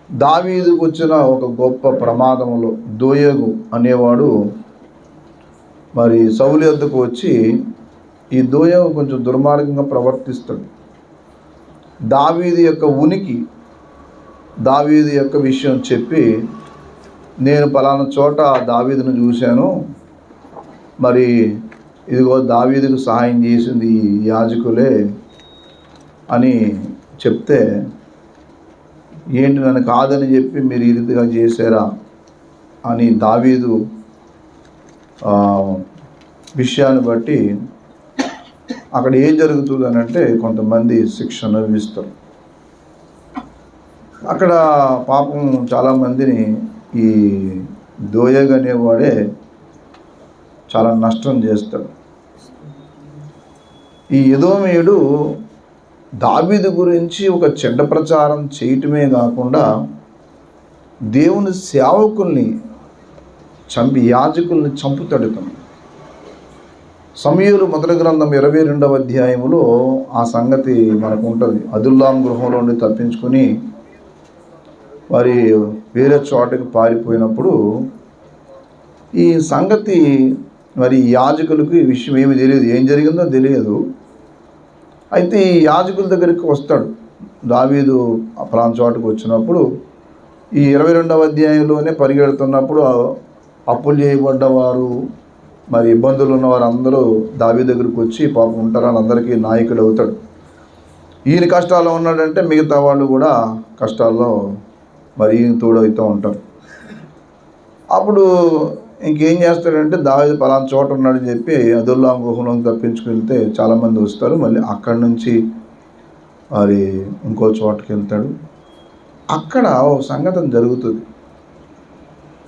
దావీదుకు వచ్చిన ఒక గొప్ప ప్రమాదంలో దోయేగు అనేవాడు మరి సౌలు యొద్దకు వచ్చి, ఈ దోయేగు కొంచెం దుర్మార్గంగా ప్రవర్తిస్తాడు, దావీదు యొక్క ఉనికి, దావీదు యొక్క విషయం చెప్పి, నేను పలానా చోట దావీదును చూశాను, మరి ఇదిగో దావీదుకు సహాయం చేసింది ఈ యాజకులే అని చెప్తే, ఏంటి నన్ను కాదని చెప్పి మీరు ఈ రీతిగా చేశారా అని దావీదు విషయాన్ని బట్టి అక్కడ ఏం జరుగుతుంది అని అంటే కొంతమంది శిక్షణ అనుభవిస్తారు. అక్కడ పాపం చాలామందిని ఈ దోయేగు అనేవాడే చాలా నష్టం చేస్తాడు. ఈ ఎదోమీయుడు దావీదు గురించి ఒక చెడ్డ ప్రచారం చేయటమే కాకుండా దేవుని సేవకుల్ని చంపి, యాజకుల్ని చంపుతాడు. సమూయేలు మొదటి గ్రంథం 22వ అధ్యాయంలో ఆ సంగతి మనకు ఉంటుంది. అదుల్లాం గృహంలో నుండి తప్పించుకొని మరి వేరే చోటకి పారిపోయినప్పుడు ఈ సంగతి మరి యాజకులకు ఈ విషయం ఏమి తెలియదు, ఏం జరిగిందో తెలియదు. అయితే ఈ యాజకుల దగ్గరికి వస్తాడు దావీదు ఫలానా చోటుకు వచ్చినప్పుడు. ఈ 22వ అధ్యాయంలోనే పరిగెడుతున్నప్పుడు అప్పులు చేయబడ్డవారు, మరి ఇబ్బందులు ఉన్నవారు అందరూ దావీదు దగ్గరికి వచ్చి పాపం ఉంటారు, అందరికీ నాయకుడు అవుతాడు. ఈయన కష్టాల్లో ఉన్నాడంటే మిగతా వాళ్ళు కూడా కష్టాల్లో మరి ఈయన తోడవుతూ ఉంటారు. అప్పుడు ఇంకేం చేస్తాడంటే దావీదు పలానా చోట ఉన్నాడని చెప్పి అదుల్లాం గుహలోకి తప్పించుకెళ్తే చాలామంది వస్తారు. మళ్ళీ అక్కడి నుంచి మరి ఇంకో చోటుకి వెళ్తాడు. అక్కడ ఒక సంఘటన జరుగుతుంది.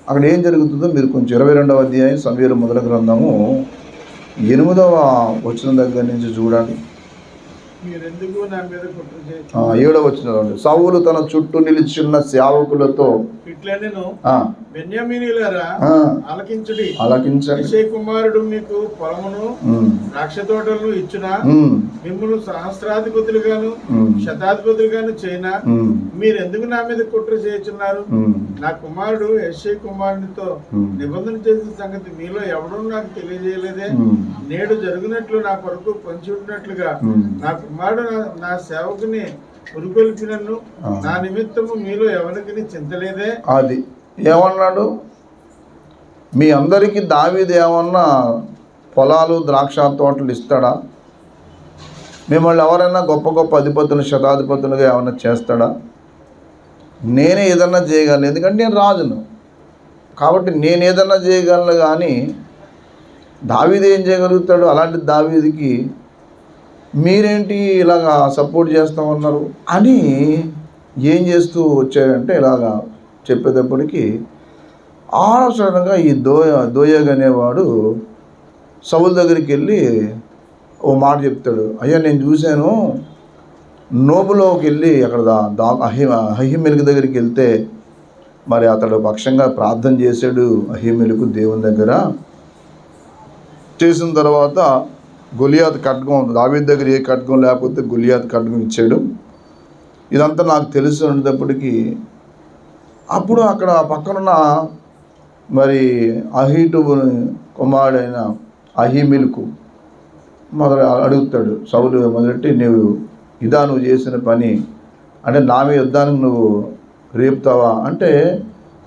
అక్కడ ఏం జరుగుతుందో మీరు కొంచెం 22వ అధ్యాయం సమూయేలు మొదటి గ్రంథము 8వ వచనం దగ్గర నుంచి చూడండి. 7వ వచనం, సౌలు తన చుట్టూ నిలిచిన సేవకులతో ఆలకించండి, కుమారుడు మీకు పొలమును ద్రాక్ష తోటలను ఇచ్చునా, మిమ్మల్ని సహస్రాధిపతులుగాను శతాధిపతులుగాను చేయనా, మీరెందుకు నా మీద కుట్ర చేయుచున్నారు? నా కుమారుడు యెష్షై కుమారునితో నిబంధన చేసిన సంగతి మీలో ఎవడూ నాకు తెలియజేయలేదే. నేడు జరుగునట్లు నా కొరకు పొంచి ఉంటున్నట్లుగా నా కుమారుడు నా సేవకుని ఉరికొల్పినను నా నిమిత్తము మీలో ఎవరికి చింతలేదే. అది ఏమన్నాడు? మీ అందరికీ దావీదు ఏమన్నా పొలాలు ద్రాక్ష తోటలు ఇస్తాడా? మిమ్మల్ని ఎవరైనా గొప్ప గొప్ప అధిపతులు శతాధిపతులుగా ఏమన్నా చేస్తాడా? నేనే ఏదన్నా చేయగలను, ఎందుకంటే నేను రాజును కాబట్టి నేను ఏదన్నా చేయగలను. కానీ దావీదు ఏం చేయగలుగుతాడు? అలాంటి దావీదుకి మీరేంటి ఇలాగా సపోర్ట్ చేస్తామన్నారు అని ఏం చేస్తూ వచ్చాడంటే ఇలాగా చెప్పేటప్పటికి ఆలోచనగా ఈ దోయేగు అనేవాడు సౌలు దగ్గరికి వెళ్ళి ఓ మాట చెప్తాడు. అయ్యా నేను చూశాను, నోబులోకి వెళ్ళి అక్కడ అహీమెలెకు దగ్గరికి వెళ్తే మరి అతడు పక్షంగా ప్రార్థన చేశాడు. అహీమెలెకు దేవుని దగ్గర చేసిన తర్వాత గొలియాతు ఖడ్గం, దావీదు దగ్గర ఏ ఖడ్గం లేకపోతే గొలియాతు ఖడ్గం ఇచ్చాడు. ఇదంతా నాకు తెలుసు అనేటప్పటికీ అప్పుడు అక్కడ పక్కనున్న మరి అహీటుబు కుమారుడైన అహీమెలెకు అడుగుతాడు సౌలు మొదలెట్టి, నువ్వు చేసిన పని అంటే నా మీద యుద్ధానికి నువ్వు రేపుతావా అంటే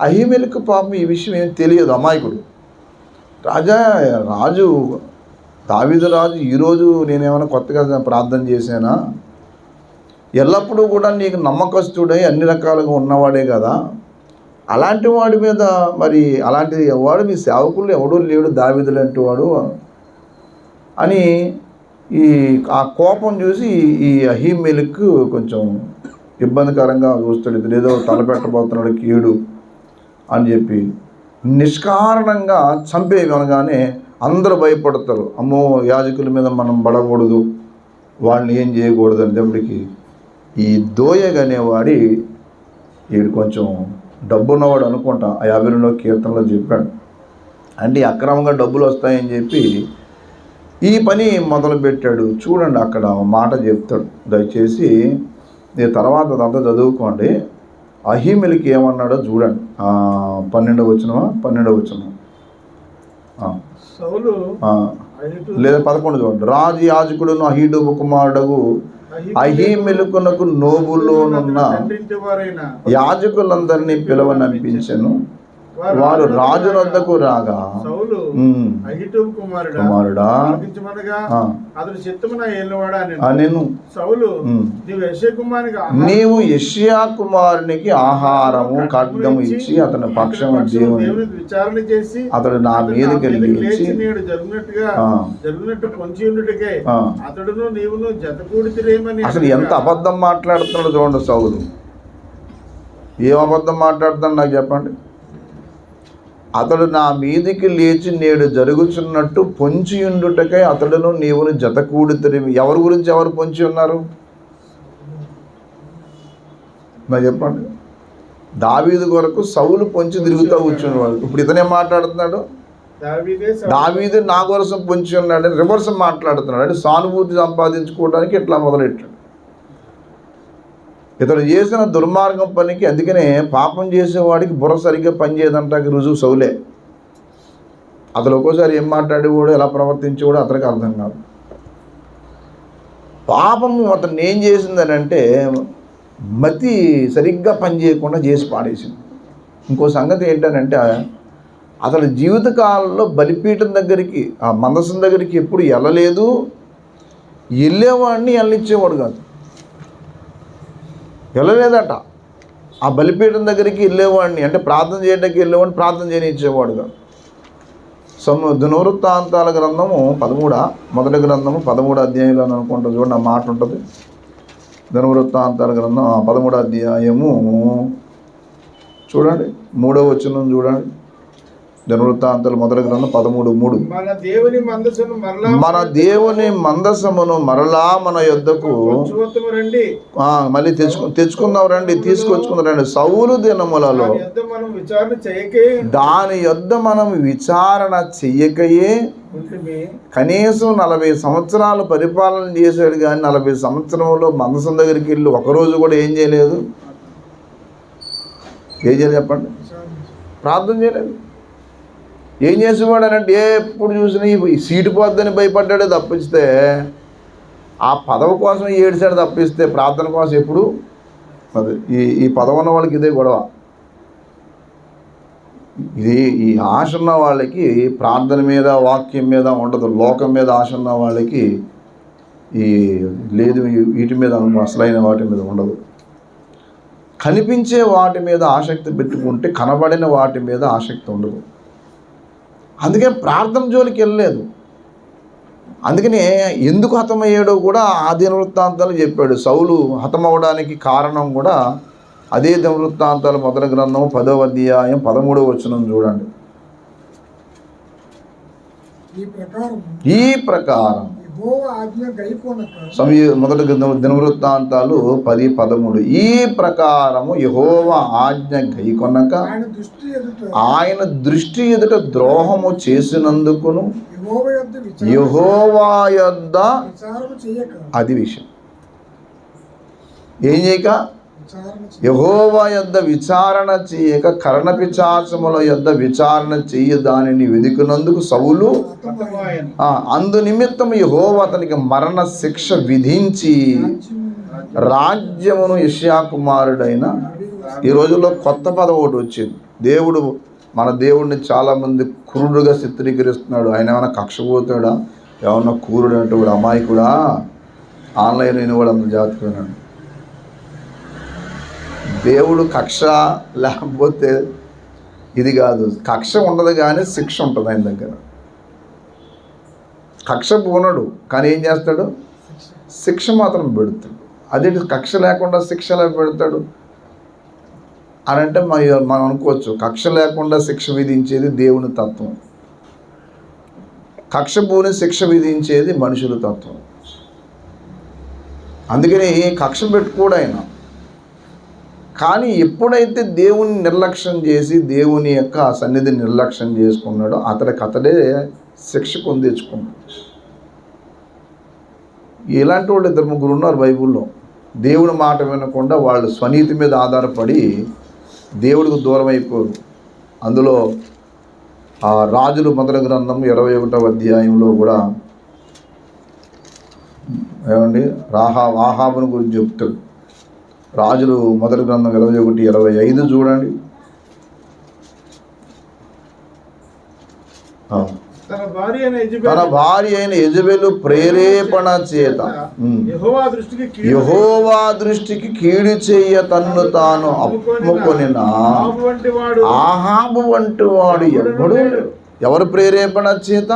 అహీమెలెకు పాపం ఈ విషయం ఏం తెలియదు, అమాయకుడు. రాజు దావీదు రాజు ఈరోజు నేనేమైనా కొత్తగా ప్రార్థన చేశానా? ఎల్లప్పుడూ కూడా నీకు నమ్మకస్తుడై అన్ని రకాలుగా ఉన్నవాడే కదా, అలాంటి వాడి మీద మరి అలాంటి వాడు మీ సేవకులు ఎవడూ లేడు దావీదు లాంటి వాడు అని ఆ కోపం చూసి ఈ అహీమెలెకు కొంచెం ఇబ్బందికరంగా చూస్తాడు. ఇది ఏదో తలపెట్టబోతున్నాడు కీడు అని చెప్పి నిష్కారణంగా చంపేయగానే అందరూ భయపడతారు. అమ్మో, యాజకుల మీద మనం పడకూడదు, వాళ్ళని ఏం చేయకూడదు అనేటప్పటికి ఈ దోయేగు అనేవాడి వీడు కొంచెం డబ్బున్నవాడు అనుకుంటా. ఆ 52వ కీర్తనలో చెప్పాడు. అంటే అక్రమంగా డబ్బులు వస్తాయని చెప్పి ఈ పని మొదలుపెట్టాడు. చూడండి అక్కడ మాట చెప్తాడు, దయచేసి నేను తర్వాత అదంతా చదువుకోండి. అహీమెలకి ఏమన్నాడో చూడండి. 12వ వచనం సౌలు లేదా 11 చూడండి. రాజు యాజకుడును అహీటూబు కుమారుడగు అహీమెలకునకు నోబులోనున్న యాజకులందరినీ పిలవనంపించెను. వారు రాజు వద్దకు రాగా, కుమారుడా నేను నీవు యెషయా కుమారునికి ఆహారము ఖడ్గము ఇచ్చి అతని పక్షము దేవుని విచారణ చేసి అతడు నా మీదకి లేచి జరుగునట్టు పొంచి ఉండుటకే అతడును నీవును జతకూడితిరేమని. అసలు ఎంత అబద్ధం మాట్లాడుతున్నాడు చూడండి సౌలు. ఏం అబద్ధం మాట్లాడుతాడు నాకు చెప్పండి. అతడు నా మీదికి లేచి నేడు జరుగుచున్నట్టు పొంచి ఉండుటకై అతడును నీవును జతకూడితిరేమి. ఎవరి గురించి ఎవరు పొంచి ఉన్నారు నాకు చెప్పండి. దావీదు కొరకు సౌలు పొంచి తిరుగుతూ కూర్చునేవాడు. ఇప్పుడు ఇతనేం మాట్లాడుతున్నాడు? దావీదు నా కోసం పొంచి ఉన్నాడని రివర్స్ మాట్లాడుతున్నాడు. అంటే సానుభూతి సంపాదించుకోవడానికి ఇట్లా మొదలెట్టాడు. ఇతడు చేసిన దుర్మార్గం పనికి, అందుకనే పాపం చేసేవాడికి బుర్ర సరిగ్గా పనిచేయదంటానికి రుజువు సౌలే. అతను ఒక్కోసారి ఏం మాట్లాడేవాడు, ఎలా ప్రవర్తించేవాడు అతనికి అర్థం కాదు. పాపము అతను ఏం చేసిందని అంటే మతి సరిగ్గా పనిచేయకుండా చేసి పాడేసింది. ఇంకో సంగతి ఏంటనంటే అతని జీవితకాలంలో బలిపీఠం దగ్గరికి, ఆ మందసం దగ్గరికి ఎప్పుడు వెళ్ళలేదు. వెళ్ళేవాడిని వెళ్ళనిచ్చేవాడు కాదు, వెళ్ళలేదట. ఆ బలిపీఠం దగ్గరికి వెళ్ళేవాడిని అంటే ప్రార్థన చేయడానికి వెళ్ళేవాడిని ప్రార్థన చేయనిచ్చేవాడు కాదు. దినవృత్తాంతాల గ్రంథము 13 మొదటి గ్రంథము 13 అధ్యాయంలో అనుకుంటా చూడండి, ఆ మాట ఉంటుంది. దినవృత్తాంతాల గ్రంథం 13 అధ్యాయము చూడండి, 3వ వచనం చూడండి. దినవృత్తాంతాలు మొదటి గ్రంథం 13:3. మన దేవుని మందసమును మరలా మన యొద్దకు మళ్ళీ తెచ్చుకుందాం రండి, తీసుకొచ్చుకుందాం రండి. సౌలు దినములలో దాని యొద్ద మనం విచారణ చెయ్యకయే కనీసం 40 సంవత్సరాలు పరిపాలన చేశాడు. కానీ 40 సంవత్సరంలో మందసం దగ్గరికి వెళ్ళి ఒకరోజు కూడా ఏం చేయలేదు. ఏం చేయలేదు చెప్పండి? ప్రార్థన చేయలేదు. ఏం చేసేవాడు అని అంటే ఎప్పుడు చూసినా ఈ సీటు పోద్దని భయపడ్డాడు తప్పిస్తే, ఆ పదవి కోసం ఏడిసాడు తప్పిస్తే ప్రార్థన కోసం ఎప్పుడు. అది ఈ పదవి ఉన్న వాళ్ళకి ఇదే గొడవ. ఈ ఆశ ఉన్న వాళ్ళకి ప్రార్థన మీద వాక్యం మీద ఉండదు. లోకం మీద ఆశ ఉన్న వాళ్ళకి లేదు, వీటి మీద అసలైన వాటి మీద ఉండదు. కనిపించే వాటి మీద ఆసక్తి పెట్టుకుంటే కనబడిన వాటి మీద ఆసక్తి ఉండదు. అందుకే ప్రార్థన జోలికి వెళ్ళలేదు. అందుకనే ఎందుకు హతమయ్యాడో కూడా ఆ దినవృత్తాంతాలు చెప్పాడు. సౌలు హతమవడానికి కారణం కూడా అదే దినవృత్తాంతాలు మొదటి గ్రంథం 10వ అధ్యాయం 13వ వచనం చూడండి. ఈ ప్రకారం మొదటి దినవృత్తాంతాలు 10:13. ఈ ప్రకారము యెహోవా ఆజ్ఞ గైకొనక ఆయన దృష్టి ఎదుట ద్రోహము చేసినందుకును యెహోవా యొద్ద అది విషయం. ఏం చేయక యెహోవా యొద్ద విచారణ చేయక కర్ణపిశాచముల యొద్ద విచారణ చెయ్య దానిని వెదికినందుకు సౌలు అందు నిమిత్తం యెహోవా అతనికి మరణ శిక్ష విధించి రాజ్యమును యెషయా కుమారుడైన. ఈ రోజుల్లో కొత్త పదం ఒకటి వచ్చింది. దేవుడు మన దేవుడిని చాలామంది క్రూరుడుగా చిత్రీకరిస్తున్నాడు. ఆయన ఏమైనా కక్షపోతాడా, ఏమన్నా క్రూరుడు అంటే కూడా అమాయకుడా, ఆన్లైన్ అయిన వాడు అంత జాతికున్నాడు. దేవుడు కక్ష లేకపోతే ఇది కాదు. కక్ష ఉండదు కానీ శిక్ష ఉంటుంది ఆయన దగ్గర. కక్ష పోనడు కానీ ఏం చేస్తాడు, శిక్ష మాత్రం పెడతాడు. అదే కక్ష లేకుండా శిక్ష ఎలా పెడతాడు అని అంటే మనం అనుకోవచ్చు, కక్ష లేకుండా శిక్ష విధించేది దేవుని తత్వం, కక్ష పోని శిక్ష విధించేది మనుషుల తత్వం. అందుకని కక్ష పెట్టుకోడు ఆయన. కానీ ఎప్పుడైతే దేవుని నిర్లక్ష్యం చేసి దేవుని యొక్క సన్నిధిని నిర్లక్ష్యం చేసుకున్నాడో అతడే శిక్ష కొని తెచ్చుకున్నాడు. ఇలాంటి వాళ్ళు 2-3 ఉన్నారు బైబిల్లో. దేవుని మాట వినకుండా వాళ్ళు స్వనీతి మీద ఆధారపడి దేవుడికి దూరం అయిపోరు. అందులో ఆ రాజులు మొదటి గ్రంథం 21వ అధ్యాయంలో కూడా ఏమండి ఆహాబుని గురించి చెప్తాడు. రాజులు మొదటి గ్రంథం 21:25 చూడండి. తన భార్య అయిన యెజెబెలు ప్రేరేపణ చేత యెహోవా దృష్టికి కీడు చెయ్య తన్ను తాను అమ్ముకొనిన ఆహాబు వంటి వాడు ఎవరు ప్రేరేపణ చేత?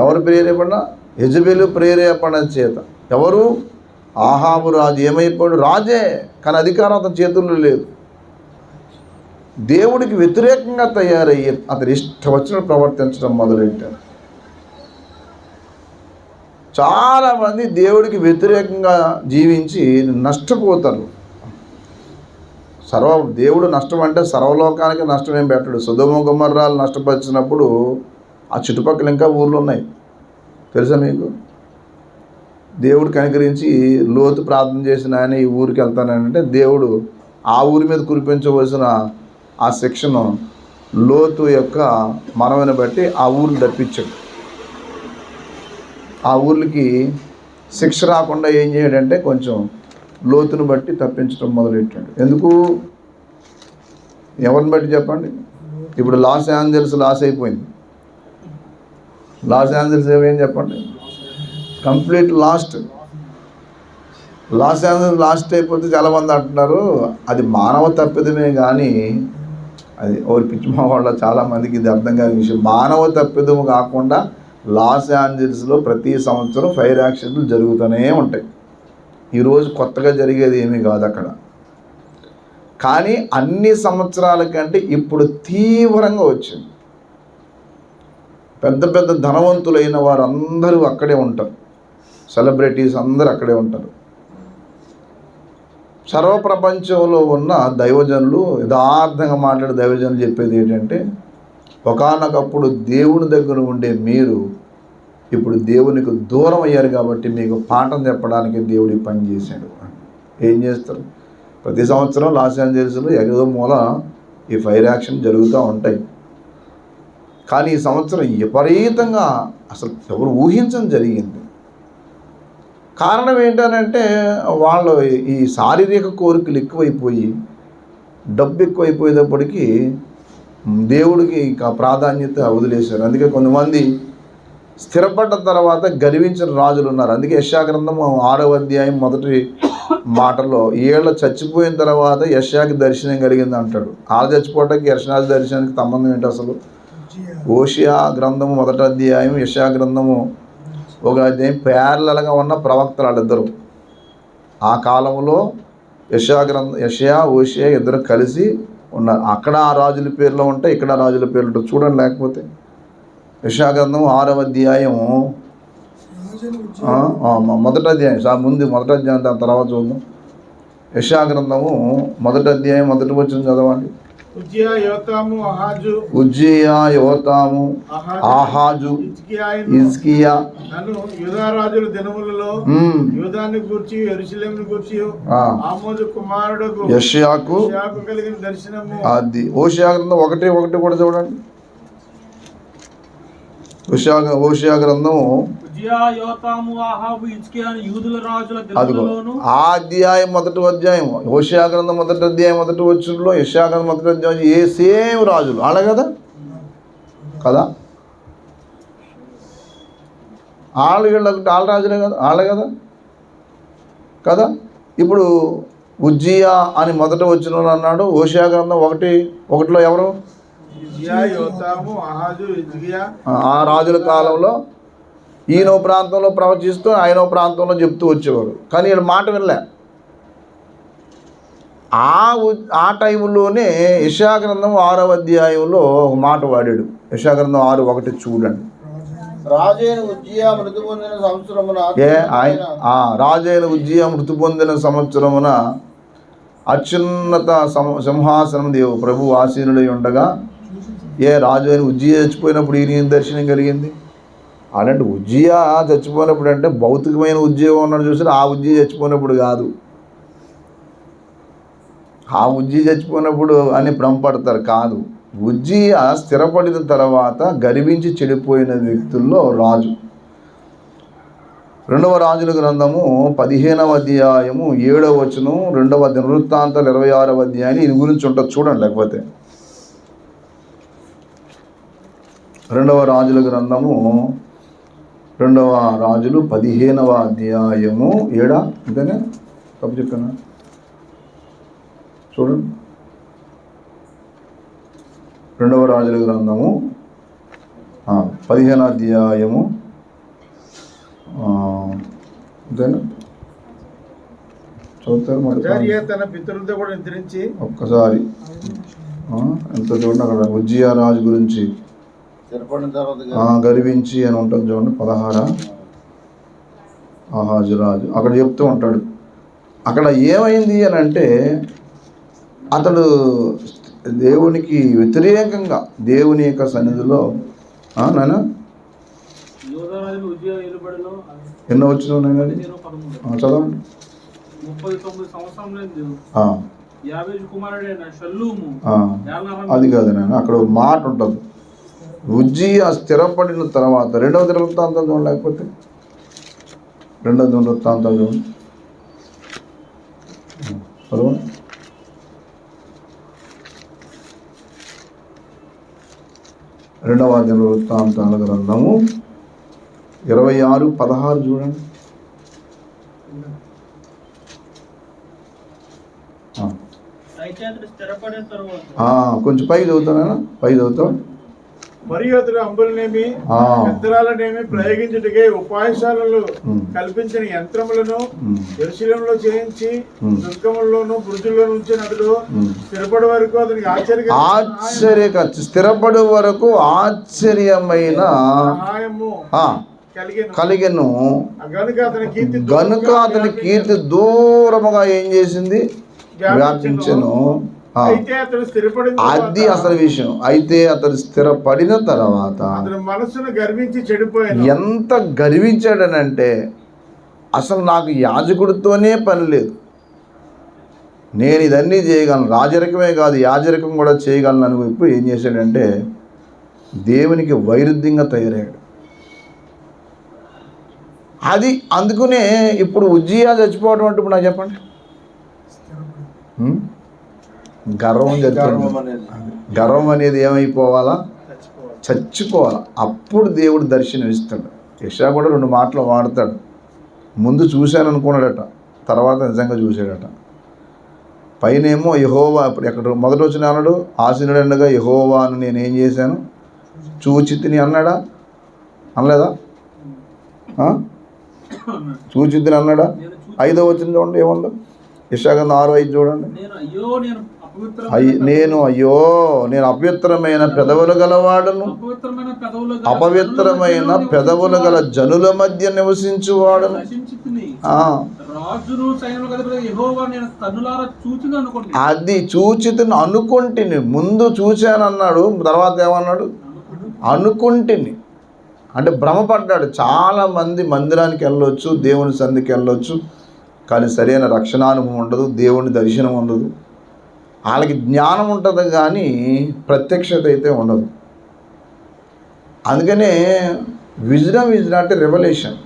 ఎవరు ప్రేరేపణ? యెజెబెలు ప్రేరేపణ చేత. ఎవరు? ఆహాబు రాజు. ఏమైపోయాడు? రాజే, కానీ అధికారం అతని చేతుల్లో లేదు. దేవుడికి వ్యతిరేకంగా తయారయ్యి అతని ఇష్టం వచ్చిన ప్రవర్తించడం మొదలెట్టారు. చాలామంది దేవుడికి వ్యతిరేకంగా జీవించి నష్టపోతారు. దేవుడు నష్టం అంటే సర్వలోకానికి నష్టం ఏం పెట్టడు. సొదొమ గొమొర్రాలు నష్టపరిచినప్పుడు ఆ చుట్టుపక్కల ఇంకా ఊర్లు ఉన్నాయి, తెలుసా మీకు? దేవుడు కనికరించి లోతు ప్రార్థన చేసిన ఆయన ఈ ఊరికి వెళ్తానంటే దేవుడు ఆ ఊరి మీద కురిపించవలసిన ఆ శిక్షను లోతు యొక్క మనవిని బట్టి ఆ ఊరిని తప్పించాడు. ఆ ఊర్లకి శిక్ష రాకుండా ఏం చేయడంటే కొంచెం లోతును బట్టి తప్పించడం మొదలెట్టాడు. ఎందుకు? ఎవరిని బట్టి చెప్పండి? ఇప్పుడు లాస్ ఏంజల్స్ లాస్ అయిపోయింది. లాస్ ఏంజల్స్ ఏమేం చెప్పండి? కంప్లీట్ లాస్ట్ అయిపోతే చాలామంది అంటున్నారు అది మానవ తప్పిదమే, కానీ అది ఓ పిచ్చిమా వాళ్ళ చాలామందికి ఇది అర్థం కాని విషయం. మానవ తప్పిదము కాకుండా లాస్ ఏంజల్స్లో ప్రతి సంవత్సరం ఫైర్ యాక్సిడెంట్లు జరుగుతూనే ఉంటాయి. ఈరోజు కొత్తగా జరిగేది ఏమీ కాదు అక్కడ. కానీ అన్ని సంవత్సరాల కంటే ఇప్పుడు తీవ్రంగా వచ్చింది. పెద్ద పెద్ద ధనవంతులైన వారందరూ అక్కడే ఉంటారు, సెలబ్రిటీస్ అందరూ అక్కడే ఉంటారు. సర్వప్రపంచంలో ఉన్న దైవజనులు, యథార్థంగా మాట్లాడే దైవజనులు చెప్పేది ఏంటంటే, ఒకానొకప్పుడు దేవుని దగ్గర ఉండే మీరు ఇప్పుడు దేవునికి దూరం అయ్యారు కాబట్టి మీకు పాఠం చెప్పడానికి దేవుడి పని చేశాడు. ఏం చేస్తారు? ప్రతి సంవత్సరం లాస్ ఏంజల్స్లో ఏదో మూల ఈ ఫైర్ యాక్షన్ జరుగుతూ ఉంటాయి. కానీ ఈ సంవత్సరం విపరీతంగా అసలు ఎవరు ఊహించని జరిగింది. కారణం ఏంటనంటే వాళ్ళు ఈ శారీరక కోరికలు ఎక్కువైపోయి డబ్బు ఎక్కువైపోయేటప్పటికీ దేవుడికి ఇంకా ప్రాధాన్యత వదిలేశారు. అందుకే కొంతమంది స్థిరపడ్డ తర్వాత గర్వించిన రాజులు ఉన్నారు. అందుకే యెషయా గ్రంథం 6వ అధ్యాయం మొదటి మాటలో ఏళ్ళ చచ్చిపోయిన తర్వాత యెషయాకి దర్శనం కలిగింది అంటాడు. చచ్చిపోవటానికి యెషయా దర్శనానికి సంబంధం ఏంటి అసలు? హోషేయ గ్రంథము 1వ అధ్యాయం, యెషయా గ్రంథము 1వ అధ్యాయం ప్యారలల్గా ఉన్న ప్రవక్తలు వాళ్ళిద్దరు. ఆ కాలంలో యెషయా హోషేయ ఇద్దరు కలిసి ఉన్నారు. అక్కడ ఆ రాజుల పేర్లో ఉంటాయి, ఇక్కడ రాజుల పేర్లు ఉంటాయి. చూడండి, లేకపోతే యెషయా గ్రంథం 6వ అధ్యాయం 1వ అధ్యాయం ముందు 1వ అధ్యాయం, దాని తర్వాత చూద్దాం. యెషయా గ్రంథము 1వ అధ్యాయం 1వ వచనం చదవండి. ఉజ్జియా, యోతాము, ఆహాజు, హిజ్కియా యూదా రాజుల దినములలో యూదాన్ని గూర్చి యెరూషలేమును గూర్చి ఆమోజు కుమారుడు యెషయాకు కలిగిన దర్శనము. అది హోషేయ గ్రంథం 1:1 కూడా చూడండి. హోషేయ గ్రంథం ఆ అధ్యాయం 1వ అధ్యాయం, హోషేయ గ్రంథం 1వ అధ్యాయం 1వ వచనంలో యెషయా గ్రంథం 1వ అధ్యాయం ఏ సేమ్ రాజులు వాళ్ళ కదా వాళ్ళ రాజులే కదా. ఇప్పుడు ఉజ్జియా అని 1వ వచనంలో అన్నాడు. హోషేయ గ్రంథం 1:1 ఎవరు? ఆ రాజుల కాలంలో ఈయనో ప్రాంతంలో ప్రవచిస్తూ ఆయనో ప్రాంతంలో చెప్తూ వచ్చేవారు. కానీ వీళ్ళ మాట వినలే. ఆ టైంలోనే యెషయా గ్రంథం 6వ అధ్యాయంలో ఒక మాట వాడాడు. యెషయా గ్రంథం 6:1 చూడండి. రాజైన ఉజ్జియా మృతి పొందిన సంవత్సరమున రాజైన ఉజ్జియా మృతి పొందిన సంవత్సరమున అత్యున్నత సింహాసనం దేవు ప్రభు ఆసీనుడై ఉండగా రాజు అయిన ఉజ్జియా చచ్చిపోయినప్పుడు ఈయన దర్శనం కలిగింది. అలాంటి ఉజ్జియా చచ్చిపోయినప్పుడు అంటే భౌతికమైన ఉద్యోగం ఉన్నాడు చూసారు, ఆ ఉజ్జియా చచ్చిపోయినప్పుడు కాదు. ఆ ఉజ్జియా చచ్చిపోయినప్పుడు అని భ్రమపడతారు, కాదు. ఉజ్జియా స్థిరపడిన తర్వాత గర్వించి చెడిపోయిన వ్యక్తుల్లో రాజు. 2వ రాజుల గ్రంథము 15వ అధ్యాయము 7వ వచనం, 2వ దినవృత్తాంతాలు 26వ అధ్యాయం దీని గురించి ఉంటుంది చూడండి. లేకపోతే 2వ రాజుల గ్రంథము 2వ రాజులు 15వ అధ్యాయము 7 అంతేనే తప్పు చెప్పాను చూడండి. 2వ రాజుల గ్రంథము 15వ అధ్యాయము అంతేనా చదువుతారు తన పితరులతో కూడా నిద్రించి ఒక్కసారి ఎంత చూడండి. అక్కడ ఉజ్జియా రాజు గురించి గర్వించి అని ఉంటుంది చూడండి. 16 ఆహాజు రాజు అక్కడ చెప్తూ ఉంటాడు. అక్కడ ఏమైంది అని అంటే అతడు దేవునికి వ్యతిరేకంగా దేవుని యొక్క సన్నిధిలో నాన్న ఎన్నో వచ్చిన చదవండి. 39 అది కాదు నాన్న, అక్కడ మాట ఉంటుంది. ఉజ్జియా స్థిరపడిన తర్వాత 2వ దినవృత్తాంతాలు చూడండి. లేకపోతే 2వ దినవృత్తాంతాలు చూడండి. చదవండి. 2వ దినవృత్తాంతాల గ్రంథము 26:16 చూడండి. కొంచెం పై చదువుతానా, పై చదువుతాం. మరియు అతడు అంబులనేమి యంత్రాలనేమి ప్రయోగించుటకే ఉపాయశాలలు కల్పించిన యంత్రములను యెరూషలేములో చేయించి దుర్గముల్లోను బురుజుల్లో నుంచి అతడు స్థిరపడే వరకు అతనికి స్థిరపడే వరకు ఆశ్చర్యమైన సహాయము కలిగెను. గనుక అతని కీర్తి దూరముగా ఏం చేసింది, వ్యాపించెను. అది అసలు విషయం. అయితే అతను స్థిరపడిన తర్వాత మనసును గర్వించి చెడిపోయాడు. ఎంత గర్వించాడనంటే అసలు నాకు యాజకుడితోనే పని లేదు, నేను ఇదన్నీ చేయగలను, రాజరికమే కాదు యాజరికం కూడా చేయగలను అని ఇప్పుడు ఏం చేశాడంటే దేవునికి వైరుధ్యంగా తయారయ్యాడు. అది అందుకునే ఇప్పుడు ఉజ్జియా చచ్చిపోవడం అంటే ఇప్పుడు నాకు చెప్పండి, గర్వం జరుగుతుంది. గర్వం అనేది ఏమైపోవాలా, చచ్చిపోవాలా. అప్పుడు దేవుడు దర్శనం ఇస్తాడు. యెషయా కూడా 2 మాటలు వాడతాడు. ముందు చూశాను అనుకున్నాడట, తర్వాత నిజంగా చూశాడట. పైనేమో యెహోవా, ఇప్పుడు ఎక్కడ మొదటి వచ్చిన అన్నాడు, ఆసీనుడనగా యెహోవాను నేనేం చేశాను చూచితిని అన్నాడా, అనలేదా? చూచితిని అన్నాడా? 5వ వచనం చూడండి ఏముందో, యెషయా 6:5 చూడండి. నేను అపవిత్రమైన పెదవులు గలవాడను, అపవిత్రమైన పెదవులు గల జనుల మధ్య నివసించువాడను. అది చూచితిని అనుకుంటుని, ముందు చూశానన్నాడు, తర్వాత ఏమన్నాడు అనుకుంటుని అంటే భ్రమపడ్డాడు. చాలామంది మందిరానికి వెళ్ళొచ్చు, దేవుని సన్నిధికి వెళ్ళొచ్చు, కానీ సరైన రక్షణానుభవం ఉండదు, దేవుని దర్శనం ఉండదు. వాళ్ళకి జ్ఞానం ఉంటుంది కానీ ప్రత్యక్షత అయితే ఉండదు. అందుకనే విజ్డమ్ అంటే రెవల్యూషన్.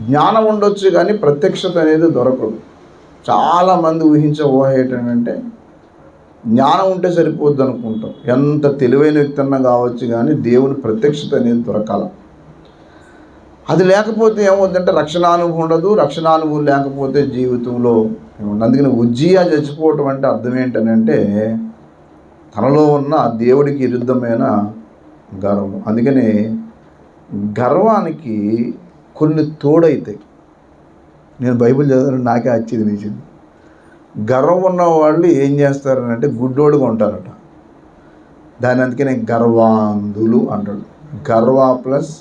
జ్ఞానం ఉండొచ్చు కానీ ప్రత్యక్షత అనేది దొరకదు. చాలామంది ఊహించే ఊహ ఏంటంటే జ్ఞానం ఉంటే సరిపోద్ది అనుకుంటాం. ఎంత తెలివైన వ్యక్తి అన్నా కావచ్చు కానీ దేవుని ప్రత్యక్షత అనేది దొరకాల. అది లేకపోతే ఏమవుతుందంటే రక్షణానుభవం ఉండదు. రక్షణానుభవం లేకపోతే జీవితంలో ఏముండదు. అందుకని ఉజ్జియా చచ్చిపోవటం అంటే అర్థం ఏంటనంటే తనలో ఉన్న దేవుడికి విరుద్ధమైన గర్వం. అందుకని గర్వానికి కొన్ని తోడైతాయి. నేను బైబిల్ చదివాను, నాకే ఆశ్చర్యం వేసింది. గర్వం ఉన్న వాళ్ళు ఏం చేస్తారనంటే గుడ్డోడుగా ఉంటారట. దాని అందుకనే గర్వాంధులు అంటాడు. గర్వ ప్లస్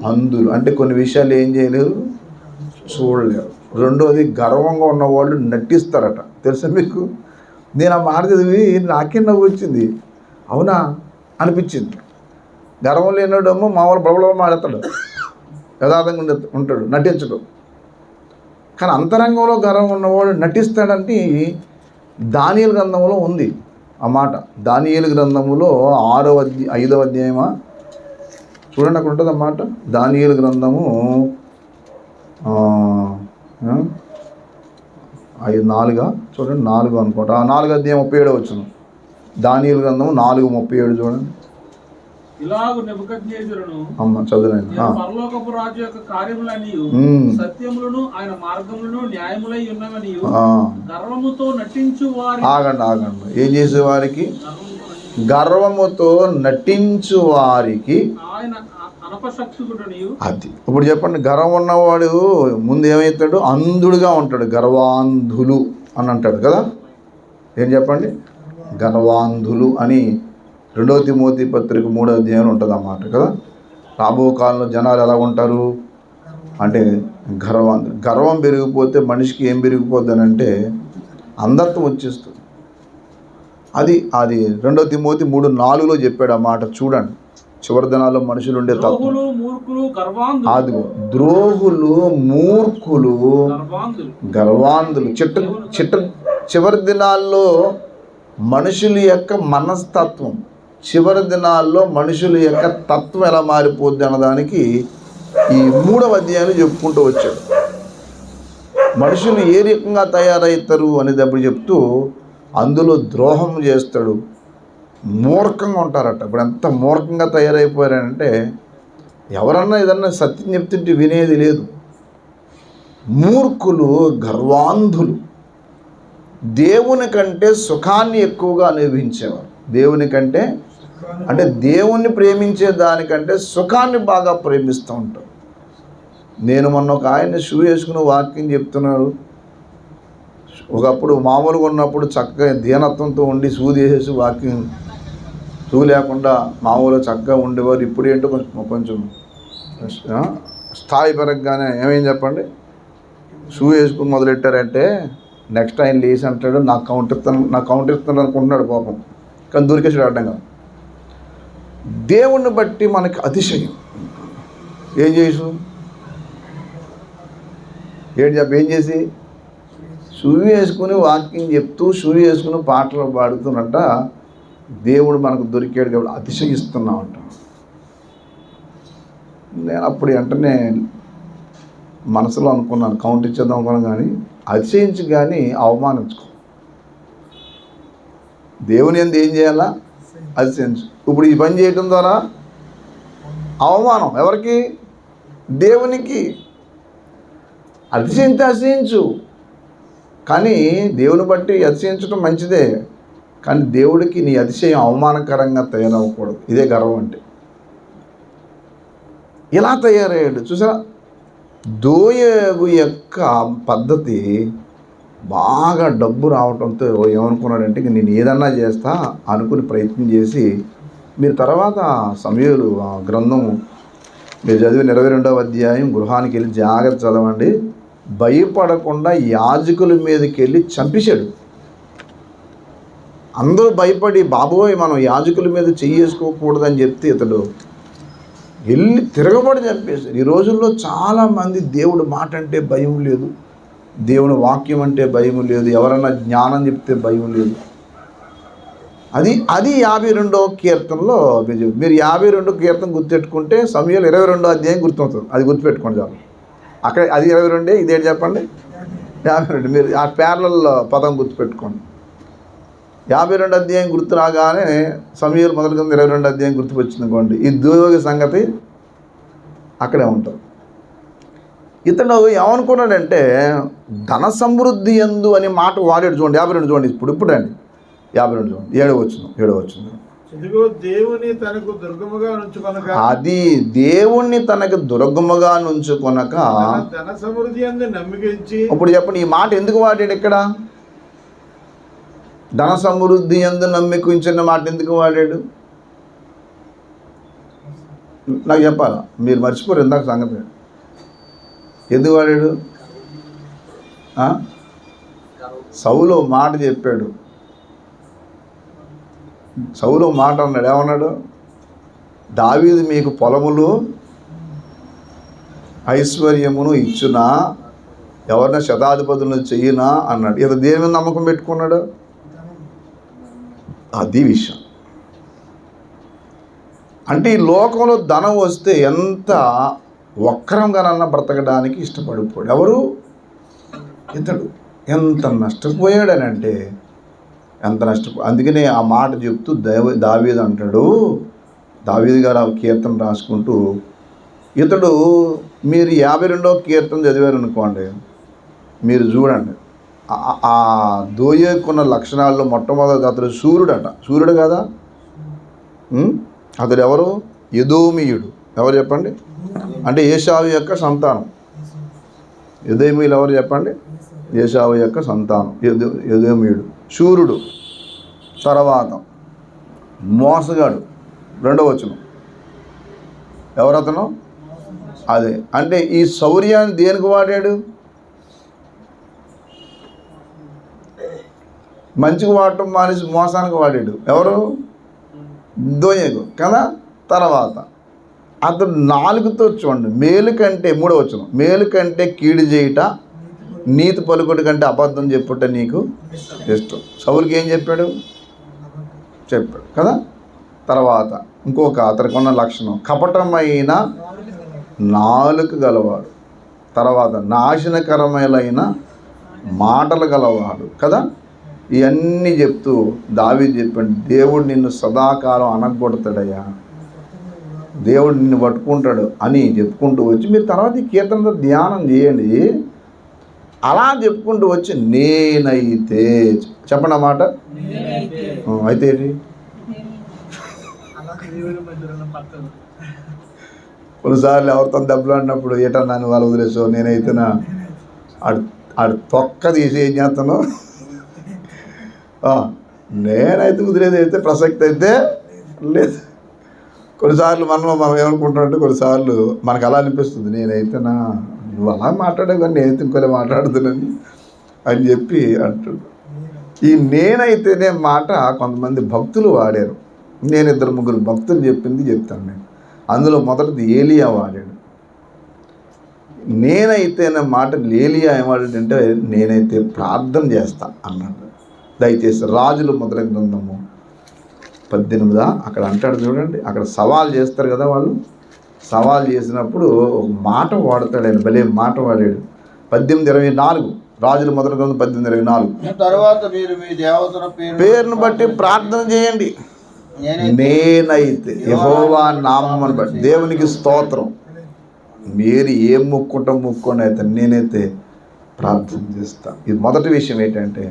అంధులు అంటే కొన్ని విషయాలు ఏం చేయలేరు, చూడలేరు. రెండోది గర్వంగా ఉన్నవాళ్ళు నటిస్తారట. తెలుసా మీకు? నేను ఆ మాట చదివి నాకే నవ్వు వచ్చింది. అవునా అనిపించింది. గర్వం లేనివాడేమో మామూలు బలబల మాడతాడు, యథార్థంగా ఉంటాడు, నటించడు. కానీ అంతరంగంలో గర్వం ఉన్నవాడు నటిస్తాడంటే దానియేలు గ్రంథంలో ఉంది ఆ మాట. దానియేలు గ్రంథములో 5వ అధ్యాయమా చూడండి, అక్కడ ఉంటుంది అన్నమాట. దానియేలు గ్రంథము 4 చూడండి, 4 అనుకుంటా, 4వ అధ్యాయం 37 వచ్చును. దానియేలు గ్రంథము 4:37 చూడండి. ఇలాగు నెబుకద్నెజరును చదువునండి. పరలోకపు రాజు యొక్క కార్యములని సత్యములను ఆయన మార్గములను న్యాయములై ఉన్నవని గర్వముతో నటించు వారి ఆగండి ఏం చేసే వారికి? గర్వముతో నటించు వారికి ఆయన అనపశక్తుడని. అది ఇప్పుడు చెప్పండి. గర్వం ఉన్నవాడు ముందు ఏమవుతాడు? అంధుడుగా ఉంటాడు. గర్వాంధులు అని అంటాడు కదా. ఏం చెప్పండి? గర్వాంధులు అని 2 తిమోతి పత్రిక 3వ అధ్యాయంలో ఉంటుంది అన్నమాట కదా. రాబో కాలంలో జనాలు ఎలా ఉంటారు అంటే గర్వాంధులు. గర్వం పెరిగిపోతే మనిషికి ఏం పెరిగిపోద్ది అని అంటే అంధత్వం వచ్చేస్తుంది. అది 2 తిమోతి 3:4లో చెప్పాడు ఆ మాట. చూడండి, చివరి దినాల్లో మనుషులు ఉండే తత్వం. అదిగో ద్రోహులు, మూర్ఖులు, గర్వాంధులు. చివరి దినాల్లో మనుషుల యొక్క మనస్తత్వం, చివరి దినాల్లో మనుషుల యొక్క తత్వం ఎలా మారిపోద్ది అన్నదానికి ఈ 3వ అధ్యాయంలో చెప్పుకుంటూ వచ్చాడు. మనుషులు ఏ రకంగా తయారవుతారు అనేటప్పుడు చెప్తూ అందులో ద్రోహం చేస్తాడు, మూర్ఖంగా ఉంటారట. ఇప్పుడు ఎంత మూర్ఖంగా తయారైపోయారంటే ఎవరన్నా ఏదన్నా సత్యం చెప్తుంటే వినేది లేదు. మూర్ఖులు, గర్వాంధులు, దేవుని కంటే సుఖాన్ని ఎక్కువగా అనుభవించేవారు. దేవుని కంటే అంటే దేవుణ్ణి ప్రేమించే దానికంటే సుఖాన్ని బాగా ప్రేమిస్తూ ఉంటారు. నేను మొన్న ఒక ఆయన షూ వేసుకుని వాక్యం చెప్తున్నాడు. ఒకప్పుడు మామూలుగా ఉన్నప్పుడు చక్కగా దీనత్వంతో ఉండి షూ తీసేసి వాక్యం, షూ లేకుండా మామూలుగా చక్కగా ఉండేవారు. ఇప్పుడు ఏంటో కొంచెం స్థాయి పెరగగానే ఏమేం చెప్పండి, షూ వేసుకుని మొదలెట్టారంటే నెక్స్ట్ ఆయన లేచి అంటాడు నాకు కౌంటర్ ఇస్తాను అనుకుంటున్నాడు పాపం. కానీ దూరికేసాడు అడ్డంగా. దేవుణ్ణి బట్టి మనకి అతిశయం. ఏం చేసి షూ వేసుకుని వాకింగ్ చెప్తూ షూ వేసుకుని పాటలు పాడుతున్నట్ట దేవుడు మనకు దొరికాడు కాబట్టి అతిశయిస్తున్నామంట. నేను అప్పుడు వెంటనే మనసులో అనుకున్నాను కౌంట్ ఇచ్చేద్దాం అనుకున్నాను, కానీ అతిశయించి కానీ అవమానించుకో. దేవుని యందు ఏం చేయాలా? అతిశయించు. ఇప్పుడు ఈ పని చేయటం ద్వారా అవమానం ఎవరికి? దేవునికి. అతిశయించు, కానీ దేవుని బట్టి అతిశయించడం మంచిదే, కానీ దేవుడికి నీ అతిశయం అవమానకరంగా తయారవ్వకూడదు. ఇదే గర్వం అంటే. ఇలా తయారయ్యాడు చూసారా. దోయేగు యొక్క పద్ధతి బాగా డబ్బు రావడంతో ఏమనుకున్నాడంటే నేను ఏదన్నా చేస్తా అనుకుని ప్రయత్నం చేసి, మీరు తర్వాత సమూయేలు గ్రంథం మీరు చదివిన 22వ అధ్యాయం గృహానికి వెళ్ళి జాగ్రత్త చదవండి. భయపడకుండా యాజకుల మీదకి వెళ్ళి చంపేశాడు. అందరూ భయపడి బాబోయ్ మనం యాజకుల మీద చెయ్యేసుకోకూడదని చెప్తే ఇతడు వెళ్ళి తిరగబడి చంపేశారు. ఈ రోజుల్లో చాలామంది దేవుడు మాట అంటే భయం లేదు, దేవుని వాక్యం అంటే భయం లేదు, ఎవరన్నా జ్ఞానం చెప్తే భయం లేదు. అది 52వ కీర్తనలో మీరు 52వ కీర్తన గుర్తుపెట్టుకుంటే సమూయేలు 22వ అధ్యాయం గుర్తవుతుంది. అది గుర్తుపెట్టుకోండి చాలు. అక్కడ అది 22 ఇదేంటి చెప్పండి 52. మీరు ఆ ప్యారలల్ పదం గుర్తుపెట్టుకోండి. 52 అధ్యాయం గుర్తు రాగానే సమూయేలు మొదలుగా 22 అధ్యాయం గుర్తుకొచ్చింది అనుకోండి. ఈ దోయేగు సంగతి అక్కడే ఉంటుంది. ఇతను ఏమనుకున్నాడంటే ధన సమృద్ధి యందు అనే మాట వాడాడు. చూడండి 52 చూడండి. ఇప్పుడు అండి 52 చూడండి. 7వ వచనం. దేవుని తనకు దుర్గముగా నుంచుకొనక, అది దేవుణ్ణి తనకు దుర్గముగా నుంచుకొనక ధన సమృద్ధి యందు నమ్మికించి. ఇప్పుడు చెప్పండి ఈ మాట ఎందుకు వాడాడు ఇక్కడ? ధన సమృద్ధి యందు నమ్మికించిన మాట ఎందుకు వాడాడు? నాకు చెప్పాలా? మీరు మర్చిపోరు ఇందాక సంగతి. ఎందుకు వాడాడు? సౌలు మాట చెప్పాడు. సౌలు మాట అన్నాడు. ఏమన్నాడు? దావీదు మీకు పొలములు ఐశ్వర్యమును ఇచ్చునా, ఎవరిన శతాధిపతులను చెయ్యినా అన్నాడు. ఇది దేని మీద నమ్మకం పెట్టుకున్నాడు? అది విషయం. అంటే ఈ లోకంలో ధనం వస్తే ఎంత వక్రంగానన్నా బ్రతకడానికి ఇష్టపడిపోయాడు. ఎవరు? ఇతడు. ఎంత నష్టపోయాడనంటే ఎంత అందుకనే ఆ మాట చెప్తూ దావీదు అంటాడు, దావీదు గారు ఆ కీర్తన రాసుకుంటూ, ఇతడు మీరు 52వ కీర్తన చదివారు అనుకోండి, మీరు చూడండి ఆ దోయేకున్న లక్షణాల్లో మొట్టమొదటి అతడు సూర్యుడట. సూర్యుడు కదా? అతడు ఎవరు? ఎదోమీయుడు. ఎవరు చెప్పండి? అంటే ఏశావు యొక్క సంతానం. ఎదోమీయులు ఎవరు చెప్పండి? ఏశావు యొక్క సంతానం ఎదోమీయుడు. శూరుడు. తర్వాత మోసగాడు. 2వ వచనం. ఎవరతను? అదే. అంటే ఈ శౌర్యాన్ని దేనికి వాడాడు? మంచిగా వాడటం మానేసి మోసానికి వాడాడు. ఎవరు? దోయేగు కదా. తర్వాత అతడు నాలుగుతో చూడండి, మేలు కంటే 3వ వచనం, మేలు కంటే కీడు చేయుట, నీతి పలుకుడు కంటే అబద్ధం చెప్పుట నీకు ఇష్టం. సౌలుకి ఏం చెప్పాడు కదా. తర్వాత ఇంకొక అతనికి ఉన్న లక్షణం, కపటమైన నాలుక గలవాడు. తర్వాత నాశనకరమైన మాటలు గలవాడు కదా. ఇవన్నీ చెప్తూ దావీదు చెప్పాడు, దేవుడు నిన్ను సదాకాలం అనగొడతాడయ్యా, దేవుడు నిన్ను పట్టుకుంటాడు అని చెప్పుకుంటూ వచ్చి, మీరు తర్వాత ఈ కీర్తనతో ధ్యానం చేయండి. అలా చెప్పుకుంటూ వచ్చి నేనైతే చెప్పండి ఆ మాట. అయితే ఏంటి? కొన్నిసార్లు ఎవరితో దెబ్బలు ఆడినప్పుడు ఏటా నన్ను వాళ్ళు వదిలేసావు, నేనైతే ఆడు తొక్క తీసి ఏం చేస్తాను, నేనైతే కుదిరేది అయితే ప్రసక్తి అయితే లేదు. కొన్నిసార్లు మనం ఏమనుకుంటామంటే, కొన్నిసార్లు మనకు అలా అనిపిస్తుంది, నేనైతే నువ్వు అలా మాట్లాడావు కానీ నేనైతే ఇంకోలే మాట్లాడుతున్నాను అని చెప్పి అంటాడు. ఈ నేనైతేనే మాట కొంతమంది భక్తులు వాడారు. నేను 2-3 భక్తులు చెప్తాను నేను. అందులో మొదటిది ఏలియా వాడాడు. నేనైతేనే మాట ఏలియా ఏమాడంటే, నేనైతే ప్రార్థన చేస్తా అన్నాడు. దయచేసి రాజులు మొదటి గ్రంథము 18 అక్కడ అంటాడు చూడండి. అక్కడ సవాల్ చేస్తారు కదా వాళ్ళు. సవాల్ చేసినప్పుడు ఒక మాట వాడతాడు ఆయన, భలే మాట వాడాడు. 18:24 రాజులు మొదటి గ్రంథం 18:24. తర్వాత మీరు మీ దేవతల పేరును బట్టి ప్రార్థన చేయండి. నేనైతే యెహోవా నామమును బట్టి, దేవునికి స్తోత్రం, మీరు ఏం ముక్కోండి అయితే నేనైతే ప్రార్థన చేస్తాను. ఇది మొదటి విషయం. ఏంటంటే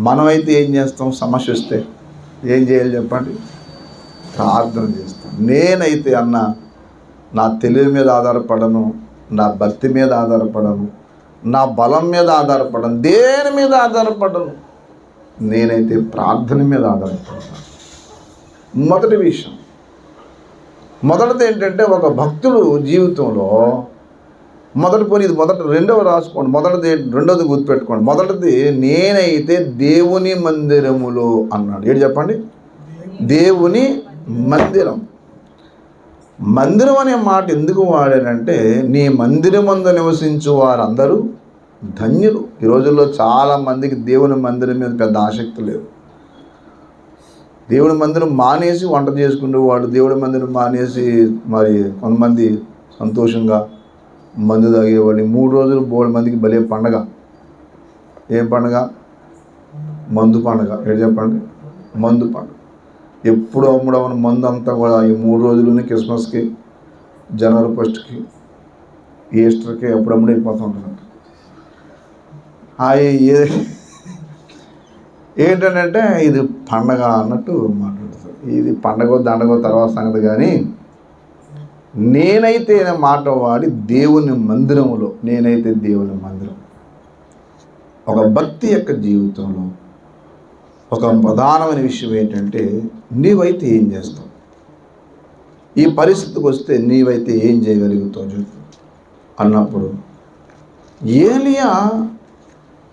మనమైతే ఏం చేస్తాం? సమస్య వస్తే ఏం చేయాలి చెప్పండి? ప్రార్థన చేస్తాం. నేనైతే అన్న నా తెలివి మీద ఆధారపడను, నా భక్తి మీద ఆధారపడను, నా బలం మీద ఆధారపడను, దేని మీద ఆధారపడను, నేనైతే ప్రార్థన మీద ఆధారపడతాను. మొదటి విషయం. మొదటిది ఏంటంటే, ఒక భక్తుడు జీవితంలో రెండవ రాసుకోండి. రెండోది గుర్తుపెట్టుకోండి. మొదటిది నేనైతే దేవుని మందిరములో అన్నాడు. ఏంటి చెప్పండి? దేవుని మందిరం. మందిరం అనే మాట ఎందుకు వాడానంటే, నీ మందిరమందు నివసించు వారందరూ ధన్యులు. ఈ రోజుల్లో చాలామందికి దేవుని మందిరం మీద పెద్ద ఆసక్తి లేదు. దేవుడి మందిరం మానేసి వంట చేసుకునేవాడు, దేవుడి మందిరం మానేసి మరి కొంతమంది సంతోషంగా మందు తాగేవాళ్ళు. 3 రోజులు 3 మందికి భలే పండగ. ఏం పండగ? మందు పండగ. ఏంటి చెప్పండి? మందు పండుగ. ఎప్పుడు అమ్ముడవని మందు అంతా కూడా ఈ 3 రోజులని, క్రిస్మస్కి, జనవరి 1కి, ఈస్టర్కి ఎప్పుడప్పుడు అయిపోతూ ఉంటుంది. ఏంటంటే ఇది పండగ అన్నట్టు మాట్లాడుతారు. ఇది పండగ దండగో తర్వాత సంగతి. కానీ నేనైతే మాట వాడి దేవుని మందిరములో, నేనైతే దేవుని మందిరం. ఒక భక్తి యొక్క జీవితంలో ఒక ప్రధానమైన విషయం ఏంటంటే, నీవైతే ఏం చేస్తావు? ఈ పరిస్థితికి వస్తే నీవైతే ఏం చేయగలుగుతావు చెప్పు అన్నప్పుడు, ఏలియా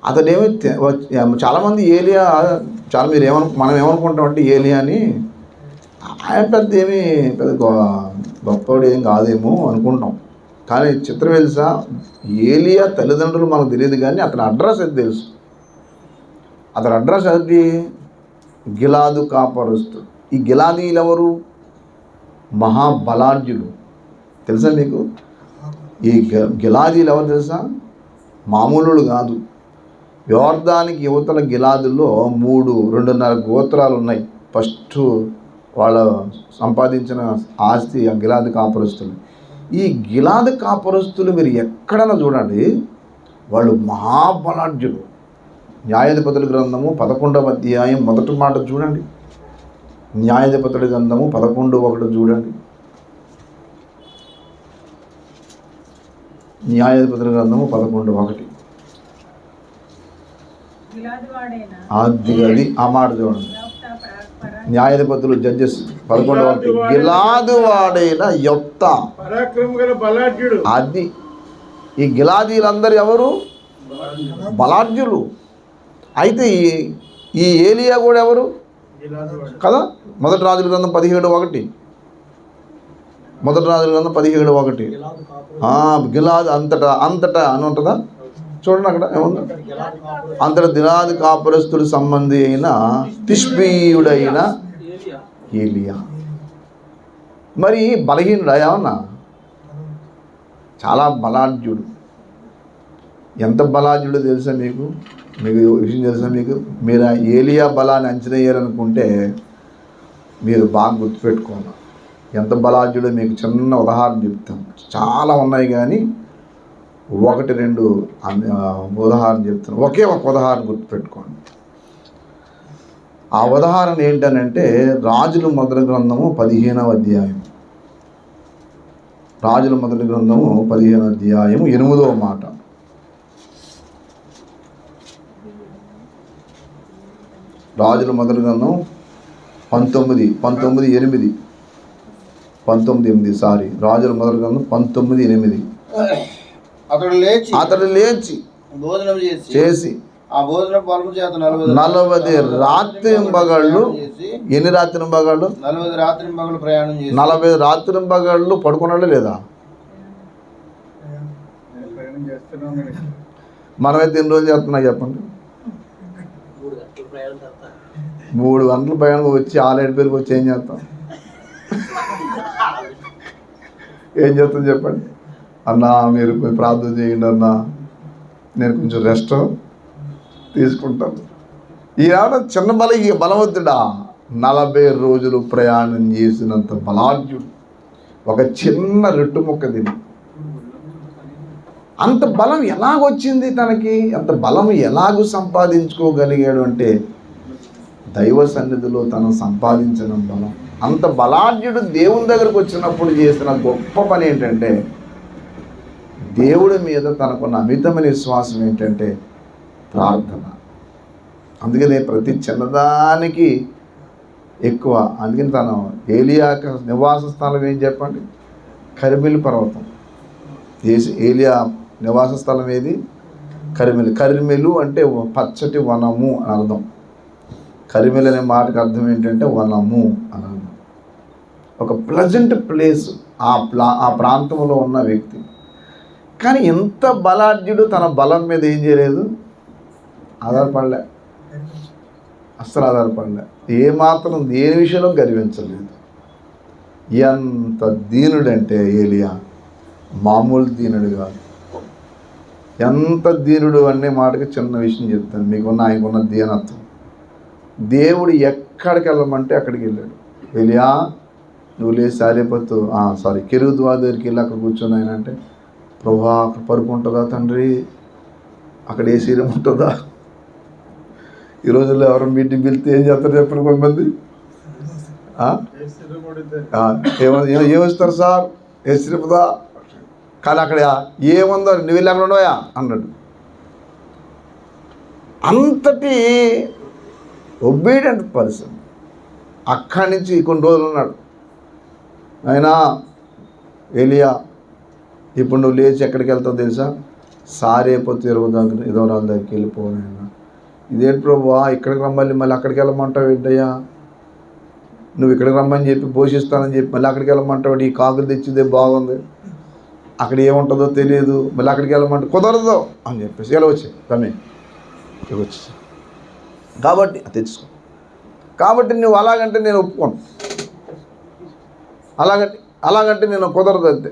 అతడేమైతే చాలామంది ఏలియా మనం ఏమనుకుంటామంటే ఏలియాని ఆయన పెద్ద గొప్పవాడు ఏం కాదేమో అనుకుంటాం. కానీ చిత్రం తెలుసా, ఏలియా తల్లిదండ్రులు మనకు తెలియదు, కానీ అతని అడ్రస్ అది తెలుసు. అతని అడ్రస్ అది గిలాదు కాపరుస్తుడు. ఈ గిలాదీలు ఎవరు? మహాబలాఢ్యులు. తెలుసా మీకు? ఈ గిలాదీలు ఎవరు తెలుసా? మామూలు కాదు. యోర్దానికి యువతల గిలాదుల్లో 2.5 గోత్రాలు ఉన్నాయి. ఫస్ట్ వాళ్ళ సంపాదించిన ఆస్తి ఆ గిలాదు కాపురస్తులు. ఈ గిలాదు కాపురస్తులు మీరు ఎక్కడైనా చూడండి, వాళ్ళు మహాబలాఢ్యులు. న్యాయాధిపతుల గ్రంథము 11వ అధ్యాయం మొదటి మాట చూడండి. న్యాయాధిపతుల గ్రంథము 11:1 చూడండి. న్యాయాధిపతుల గ్రంథము 11:1. అది ఆ మాట చూడండి. న్యాయాధిపతులు జడ్జెస్ 11:1. గిలాదు వాడైన యొప్తా. అది ఈ గిలాదీలందరూ ఎవరు? బలాఢ్యులు. అయితే ఈ ఏలియా కూడా ఎవరు కదా? మొదటి రాజుల గ్రంథం 17:1. మొదటి రాజుల గ్రంథం 17:1. గిలాదు అంతటా అని ఉంటుందా? చూడండి అక్కడ ఏముంది. అంతటా గిలాదు కాపురస్తుడు సంబంధి అయిన తిష్బీయుడైన ఏలియా. మరి బలహీనుడా ఏమన్నా? చాలా బలాఢ్యుడు. ఎంత బలాఢ్యుడో తెలుసా మీకు? విషయం తెలుసా మీకు? మీరు ఆ ఏలియా బలాన్ని అంచనా వేయాలనుకుంటే మీరు బాగా గుర్తుపెట్టుకోవాలి. ఎంత బలాఢ్యుడో మీకు చిన్న ఉదాహరణ చెప్తాను. చాలా ఉన్నాయి కానీ 1-2 ఉదాహరణ చెప్తాను. ఒకే ఒక ఉదాహరణ గుర్తుపెట్టుకోండి. ఆ ఉదాహరణ ఏంటనంటే రాజుల మొదటి గ్రంథము 15వ అధ్యాయం. రాజుల మొదటి గ్రంథము 15వ అధ్యాయం 8వ మాట. రాజుల మొదటి గ్రంథం 19:8 సారీ, రాజుల మొదటి గ్రంథం 19:8. అతడు లేచి భోజనం చేసి ఆ భోజనం పలుపు చేత 40 రాత్రింబగళ్ళు. ఎన్ని రాత్రింబగళ్ళు? 40 రాత్రింబగళ్ళు ప్రయాణం చేసి 40 రాత్రింబగళ్ళు పడుకున్నాడా లేదా? మనమైతే ఎన్ని రోజులు చేస్తున్నా చెప్పండి? 3 గంటల ప్రయాణం వచ్చి 6-7 పేరుకి వచ్చి ఏం చేస్తాం? చెప్పండి? అన్నా మీరు ప్రార్థన చేయండి అన్నా, నేను కొంచెం రెస్ట్ తీసుకుంటాను. ఈనాడు చిన్న బలవంతుడా 40 రోజులు ప్రయాణం చేసినంత బలాఢ్యుడు. ఒక చిన్న రొట్టె ముక్క తిని అంత బలం ఎలాగొచ్చింది తనకి? అంత బలం ఎలాగూ సంపాదించుకోగలిగాడు అంటే దైవ సన్నిధిలో తను సంపాదించిన బలం. అంత బలాఢ్యుడు దేవుని దగ్గరకు వచ్చినప్పుడు చేసిన గొప్ప పని ఏంటంటే, దేవుడి మీద తనకున్న అమితమైన విశ్వాసం ఏంటంటే ప్రార్థన. అందుకనే ప్రతి చిన్నదానికి ఎక్కువ. అందుకని తను ఏలియా నివాస స్థలం ఏం చెప్పండి? కరిమెలు పర్వతం. ఏలియా నివాస స్థలం ఏది? కరిమెలు అంటే పచ్చటి వనము అని అర్థం. కరిమెలు అనే మాటకు అర్థం ఏంటంటే వనము అని అర్థం. ఒక ప్లజెంట్ ప్లేస్ ఆ ప్రాంతంలో ఉన్న వ్యక్తి. కానీ ఎంత బలాఢ్యుడు తన బలం మీద ఏం చేయలేదు? ఆధారపడలే, అస్సలు ఆధారపడలే. ఏమాత్రం దేని విషయంలో గర్వించలేదు. ఎంత దీనుడంటే ఏలియా, మామూలు దీనుడు కాదు. ఎంత దీనుడు అనే మాటకి చిన్న విషయం చెప్తాను. ఆయనకున్న దీనత్వం. దేవుడు ఎక్కడికి వెళ్ళమంటే అక్కడికి వెళ్ళాడు. ఏలియా నువ్వు లేచి సారేపత్తు కెరూదు దగ్గరికి వెళ్ళి అక్కడ కూర్చొని ఆయన అంటే, ప్రభువా అక్కడ పరుపు ఉంటుందా తండ్రి? అక్కడ ఏ శరీరం ఉంటుందా? ఈ రోజుల్లో ఎవరు మీటింగ్ వెళ్తే ఏం చేస్తారు చెప్పండి? కొంతమంది ఏమిస్తారు సార్? ఏ శరీరదా? కానీ అక్కడ ఏముందో నువ్వు వెళ్ళి అక్కడ ఉండవా అన్నాడు. అంతటి ఒబీడియంట్ పర్సన్. అక్కడి నుంచి కొన్ని రోజులు ఉన్నాడు. అయినా ఏలియా ఇప్పుడు నువ్వు లేచి ఎక్కడికి వెళ్తావు తెలుసా? సారేపోతే ఎదవరాల దగ్గరికి వెళ్ళిపోయినా. ఇదేంటి ప్రభువా ఇక్కడికి రమ్మని మళ్ళీ అక్కడికి వెళ్ళమంటావు ఏంటయ్యా? నువ్వు ఇక్కడికి రమ్మని చెప్పి పోషిస్తానని చెప్పి మళ్ళీ అక్కడికి వెళ్ళమంటావు, ఈ కాకులు తెచ్చిదే బాగుంది, అక్కడ ఏముంటుందో తెలియదు, మళ్ళీ అక్కడికి వెళ్ళమంటే కుదరదు అని చెప్పేసి ఇలా వచ్చాయి తమ్మి వచ్చి. కాబట్టి తెచ్చుకో, కాబట్టి నువ్వు అలాగంటే నేను ఒప్పుకోను, అలాగంటే నేను కుదరదు అంతే.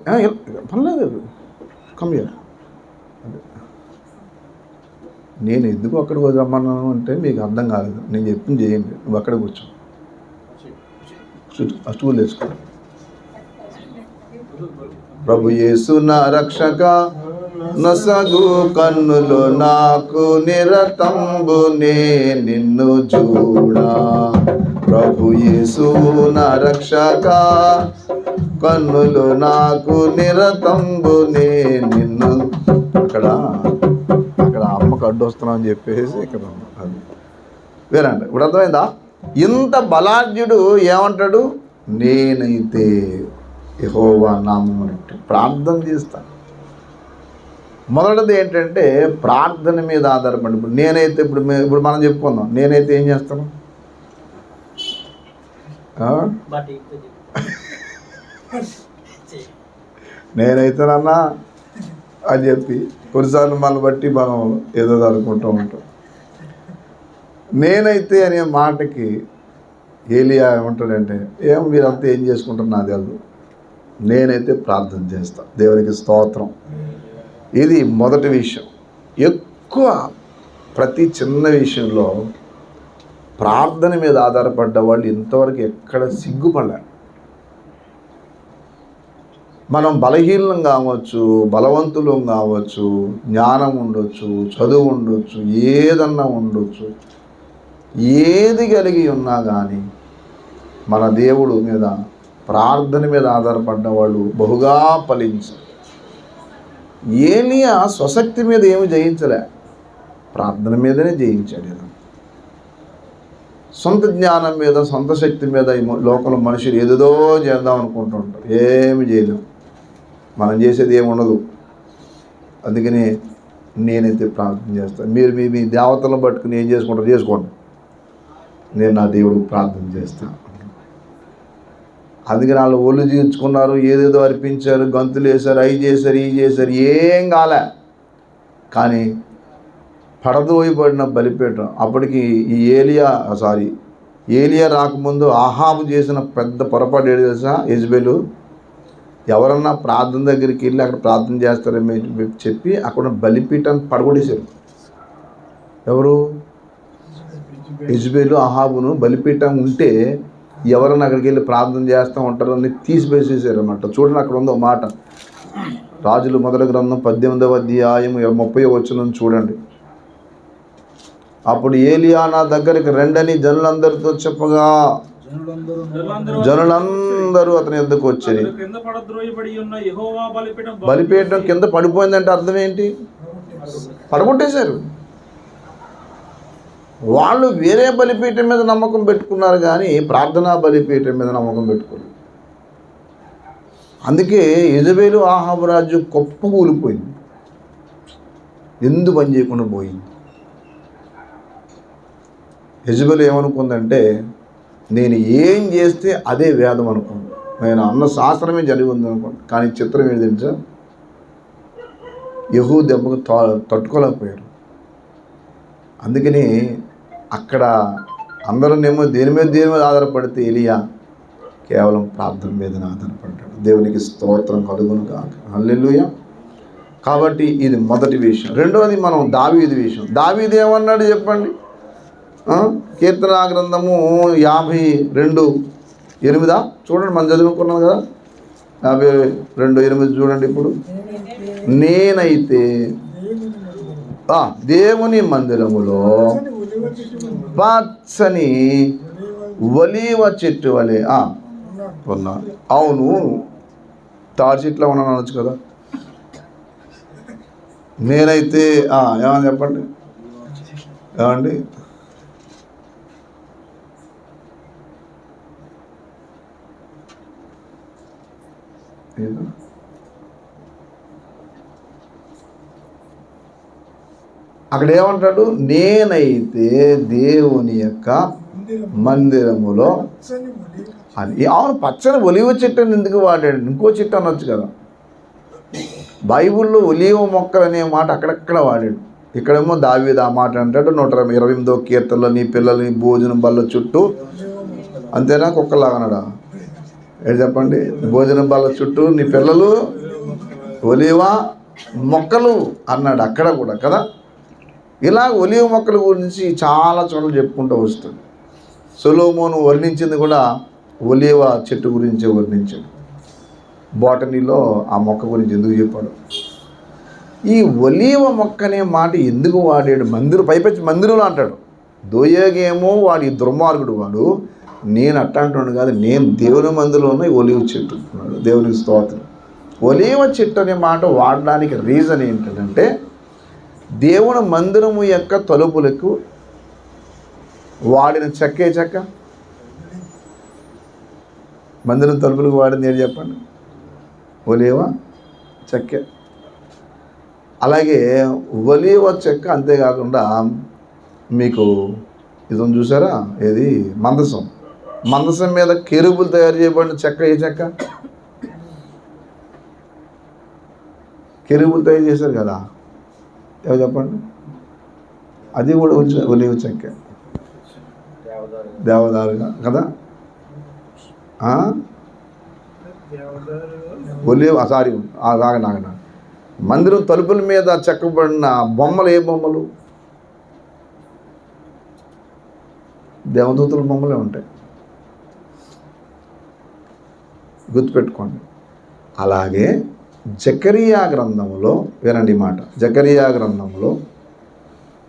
పర్లేదు కమ్మియర్, నేను ఎందుకు అక్కడికి రమ్మన్నాను అంటే మీకు అర్థం కాలేదు. నేను చెప్పింది చేయండి, నువ్వు అక్కడ కూర్చో, ఆ స్టూల్ వేసుకో. ప్రభు యేసు నా రక్షక నసగు కన్నులు నాకు నిరతంబునే నిన్ను చూడా. ప్రభు యేసు నా రక్షక కన్నులు నాకు నిరతంబునే నిన్ను. అక్కడ అమ్మకు అడ్డు వస్తున్నావు అని చెప్పేసి ఇక్కడ అది వేరండి. ఇప్పుడు అర్థమైందా? ఇంత బలాఢ్యుడు ఏమంటాడు, నేనైతే యెహోవా నామమున ప్రార్థన చేస్తాను. మొదటిది ఏంటంటే ప్రార్థన మీద ఆధారపడి. ఇప్పుడు నేనైతే ఇప్పుడు మనం చెప్పుకుందాం, నేనైతే ఏం చేస్తాను, నేనైతేనన్నా అని చెప్పి కొన్నిసార్లు మనల్ని బట్టి మనం ఏదో అనుకుంటూ ఉంటాం. నేనైతే అనే మాటకి ఏలియా ఏమంటాడంటే, మీరంతా ఏం చేసుకుంటారు నాకు తెలియదు, నేనైతే ప్రార్థన చేస్తాను. దేవునికి స్తోత్రం. ఇది మొదటి విషయం. ఎక్కువ ప్రతి చిన్న విషయంలో ప్రార్థన మీద ఆధారపడ్డ వాళ్ళు ఇంతవరకు ఎక్కడ సిగ్గుపడలేరు. మనం బలహీనం కావచ్చు, బలవంతులం కావచ్చు, జ్ఞానం ఉండొచ్చు, చదువు ఉండొచ్చు, ఏదన్నా ఉండొచ్చు, ఏది కలిగి ఉన్నా కానీ మన దేవుడు మీద ప్రార్థన మీద ఆధారపడ్డ వాళ్ళు బహుగా ఫలించారు. ఏలియా స్వశక్తి మీద ఏమి జయించలే, ప్రార్థన మీదనే జయించాడు. సొంత జ్ఞానం మీద, సొంత శక్తి మీద ఈ లోకంలో మనుషులు ఏదేదో చేద్దాం అనుకుంటుంటారు, ఏమి చేయలేము. మనం చేసేది ఏమి ఉండదు. అందుకని నేనైతే ప్రార్థన చేస్తాను. మీరు మీ దేవతలను పట్టుకుని ఏం చేసుకుంటారు చేసుకోండి, నేను నా దేవుడికి ప్రార్థన చేస్తాను. అందుకని వాళ్ళు ఒళ్ళు తీర్చుకున్నారు, ఏదేదో అర్పించారు, గంతులు వేశారు, అవి చేశారు, ఇవి చేశారు, ఏం కాలే. కానీ పడదోయబడిన బలిపీఠం. అప్పటికి ఈ ఏలియా రాకముందు ఆహాబు చేసిన పెద్ద పొరపాటు ఏడు తెలుసా, యెజబెలు ఎవరన్నా ప్రార్థన దగ్గరికి వెళ్ళి అక్కడ ప్రార్థన చేస్తారని చెప్పి అక్కడ బలిపీఠాన్ని పడగొట్టేశారు. ఎవరు? యెజబెలు ఆహాబును. బలిపీఠం ఉంటే ఎవరన్నా అక్కడికి వెళ్ళి ప్రార్థన చేస్తూ ఉంటారో అని తీసివేసేసారు అన్నమాట. చూడండి, అక్కడ ఉందో మాట, రాజులు మొదటి గ్రంథం 18వ అధ్యాయం 30వ వచనం చూడండి. అప్పుడు ఏలియా నా దగ్గరికి రెండని జనులందరితో చెప్పగా జనులందరూ అతని యొద్దకు వచ్చారు. బలిపీఠం కింద పడిపోయిందంటే అర్థం ఏంటి? పడగొట్టేశారు. వాళ్ళు వేరే బలిపీఠం మీద నమ్మకం పెట్టుకున్నారు కానీ ప్రార్థనా బలిపీఠం మీద నమ్మకం పెట్టుకోలేదు. అందుకే యెజబెలు ఆహాబు రాజ్యం గొప్ప కూలిపోయింది. ఎందుకు పని చేయకుండా పోయింది? యెజబెలు ఏమనుకుందంటే, నేను ఏం చేస్తే అదే వేదం అనుకుంది, నేను అన్న శాస్త్రమే జరిగి ఉంది అనుకోండి. కానీ చిత్రం ఏంటి తెలుసా, యెహూ దెబ్బకు తట్టుకోలేకపోయారు. అందుకని అక్కడ అందరూనేమో దేని మీద ఆధారపడితే ఏలియా కేవలం ప్రార్థన మీద ఆధారపడ్డాడు. దేవునికి స్తోత్రం కలుగును గాక. హల్లెలూయా. కాబట్టి ఇది మొదటి విషయం. రెండవది మనం దావీదు విషయం. దావీదు ఏమన్నాడు చెప్పండి? కీర్తన గ్రంథము 52:8 చూడండి, మనం చదువుకున్నాం కదా, 52:8 చూడండి. ఇప్పుడు నేనైతే దేవుని మందిరములో పచ్చని ఒలీవ చెట్టు వలె ఉన్నా. అవును, తాడి చెట్లో ఉన్నాను అనొచ్చు కదా. నేనైతే ఏమని చెప్పండి, ఏమండి? అక్కడ ఏమంటాడు? నేనైతే దేవుని యొక్క మందిరములో అది అవును, పచ్చని ఒలివ చెట్టు అని ఎందుకు వాడాడు? ఇంకో చెట్టు అనొచ్చు కదా. బైబిల్లో ఒలివ మొక్కలు అనే మాట అక్కడక్కడ వాడాడు. ఇక్కడేమో దావీదు ఆ మాట అంటాడు 128వ కీర్తనలో, నీ పిల్లలు నీ భోజనం బల్ల చుట్టూ, అంతేనా? కుక్కలాగనడా? ఏంటి చెప్పండి? భోజనం బల్ల చుట్టూ నీ పిల్లలు ఒలివ మొక్కలు అన్నాడు అక్కడ కూడా కదా. ఇలా ఒలివ మొక్కల గురించి చాలా చోట్ల చెప్పుకుంటూ వస్తుంది. సొలొమోను వర్ణించింది కూడా ఒలివ చెట్టు గురించి వర్ణించాడు. బాటనీలో ఆ మొక్క గురించి ఎందుకు చెప్పాడు? ఈ ఒలివ మొక్క అనే మాట ఎందుకు వాడాడు? పైపెచ్చి మందిరంలో అంటాడు. దోయేగేమో వాడు ఈ దుర్మార్గుడు, వాడు నేను అట్టంటున్నాడు కాదు, నేను దేవుని మందిరంలో ఒలివ చెట్టు అంటున్నాడు. దేవునికి స్తోత్రం. ఒలివ చెట్టు అనే మాట వాడడానికి రీజన్ ఏంటంటే, దేవుని మందిరము యొక్క తలుపులకు వాడిన చెక్కే చెక్క. మందిరం తలుపులకు వాడింది ఏంటి చెప్పండి? ఒలివ చెక్కే. అలాగే ఒలివ చెక్క అంతేకాకుండా మీకు ఇది చూసారా, ఏది మందసం. మందసం మీద కెరూబులు తయారు చేయబడిన చెక్క ఏ చెక్క? కెరూబులు తయారు చేశారు కదా, ఏమో చెప్పండి. అది కూడా ఒలివ చెక్క, దేవదారుగా కదా. ఒలివ సారీ నాగ మందిరం తలుపుల మీద చెక్కబడిన బొమ్మలు ఏ బొమ్మలు? దేవదూతల బొమ్మలే ఉంటాయి, గుర్తుపెట్టుకోండి. అలాగే జకరియా గ్రంథంలో వినండి మాట. జకరియా గ్రంథంలో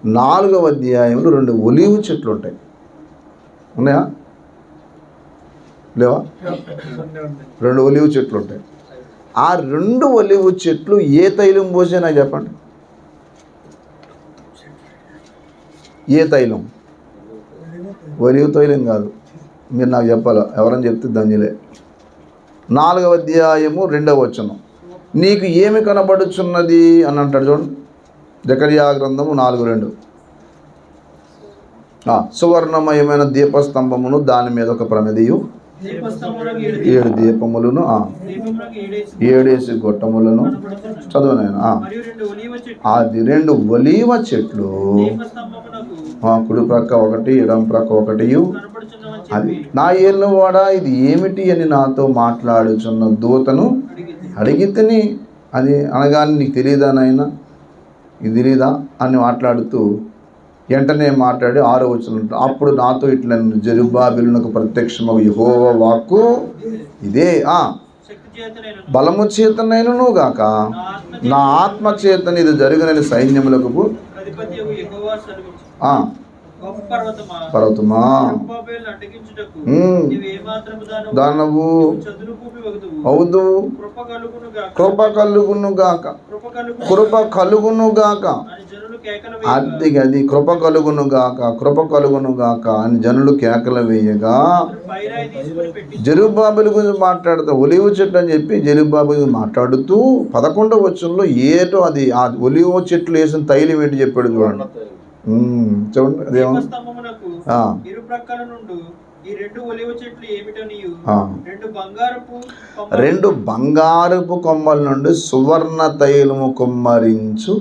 4వ అధ్యాయంలో 2 ఒలీవ చెట్లు ఉంటాయి. ఉన్నాయా? లేవా? 2 ఒలీవ చెట్లు ఉంటాయి. ఆ 2 ఒలీవ చెట్లు ఏ తైలం పోసే నాకు చెప్పండి. ఏ తైలం? ఒలీవ తైలం కాదు, మీరు నాకు చెప్పాలా. ఎవరని చెప్తే ధన్యులే. 4వ అధ్యాయము 2వ వచనం, నీకు ఏమి కనబడుచున్నది అని అంటాడు చూడండి. జకరియా గ్రంథము 4:2. సువర్ణమయమైన దీపస్తంభమును, దాని మీద ఒక ప్రమిదియు, 7 దీపములను, 7 గొట్టములను చదువునైనా. అది 2 ఒలీవ చెట్లు, కుడి ప్రక్క ఒకటి, ఎడమ ప్రక్క ఒకటి. అది నా ఏళ్ళవాడ, ఇది ఏమిటి అని నాతో మాట్లాడుచున్న దూతను అడిగితిని అని అనగానే, నీకు తెలియదా నాయన, ఇది తెలీదా అని మాట్లాడుతూ వెంటనే మాట్లాడి 6వ వచనం, అప్పుడు నాతో ఇట్లా, జెరుబ్బాబెలునకు ప్రత్యక్షమగు యెహోవా వాక్కు ఇదే, బలము చేతనైనను గాక నా ఆత్మ చేతని ఇది జరగనని సైన్యములకు పర్వతమా దానవు అవుదు, కృప కలుగును గాక, కృప కలుగును గాక, అది కృప కలుగును గాక, కృప కలుగును గాక అని జనులు కేకలు వేయగా, జెరుబ్బాబెలు గురించి మాట్లాడుతూ ఒలీవ చెట్టు అని చెప్పి జెరుబ్బాబెలు మాట్లాడుతూ 11వ వచనంలో ఏటో అది ఆ ఒలీవ చెట్లు వేసిన తైలం ఏంటి చెప్పాడు చూడండి. చూడండి అదేమో, రెండు బంగారపు కొమ్మల నుండి సువర్ణ తైలము కొమ్మరించు.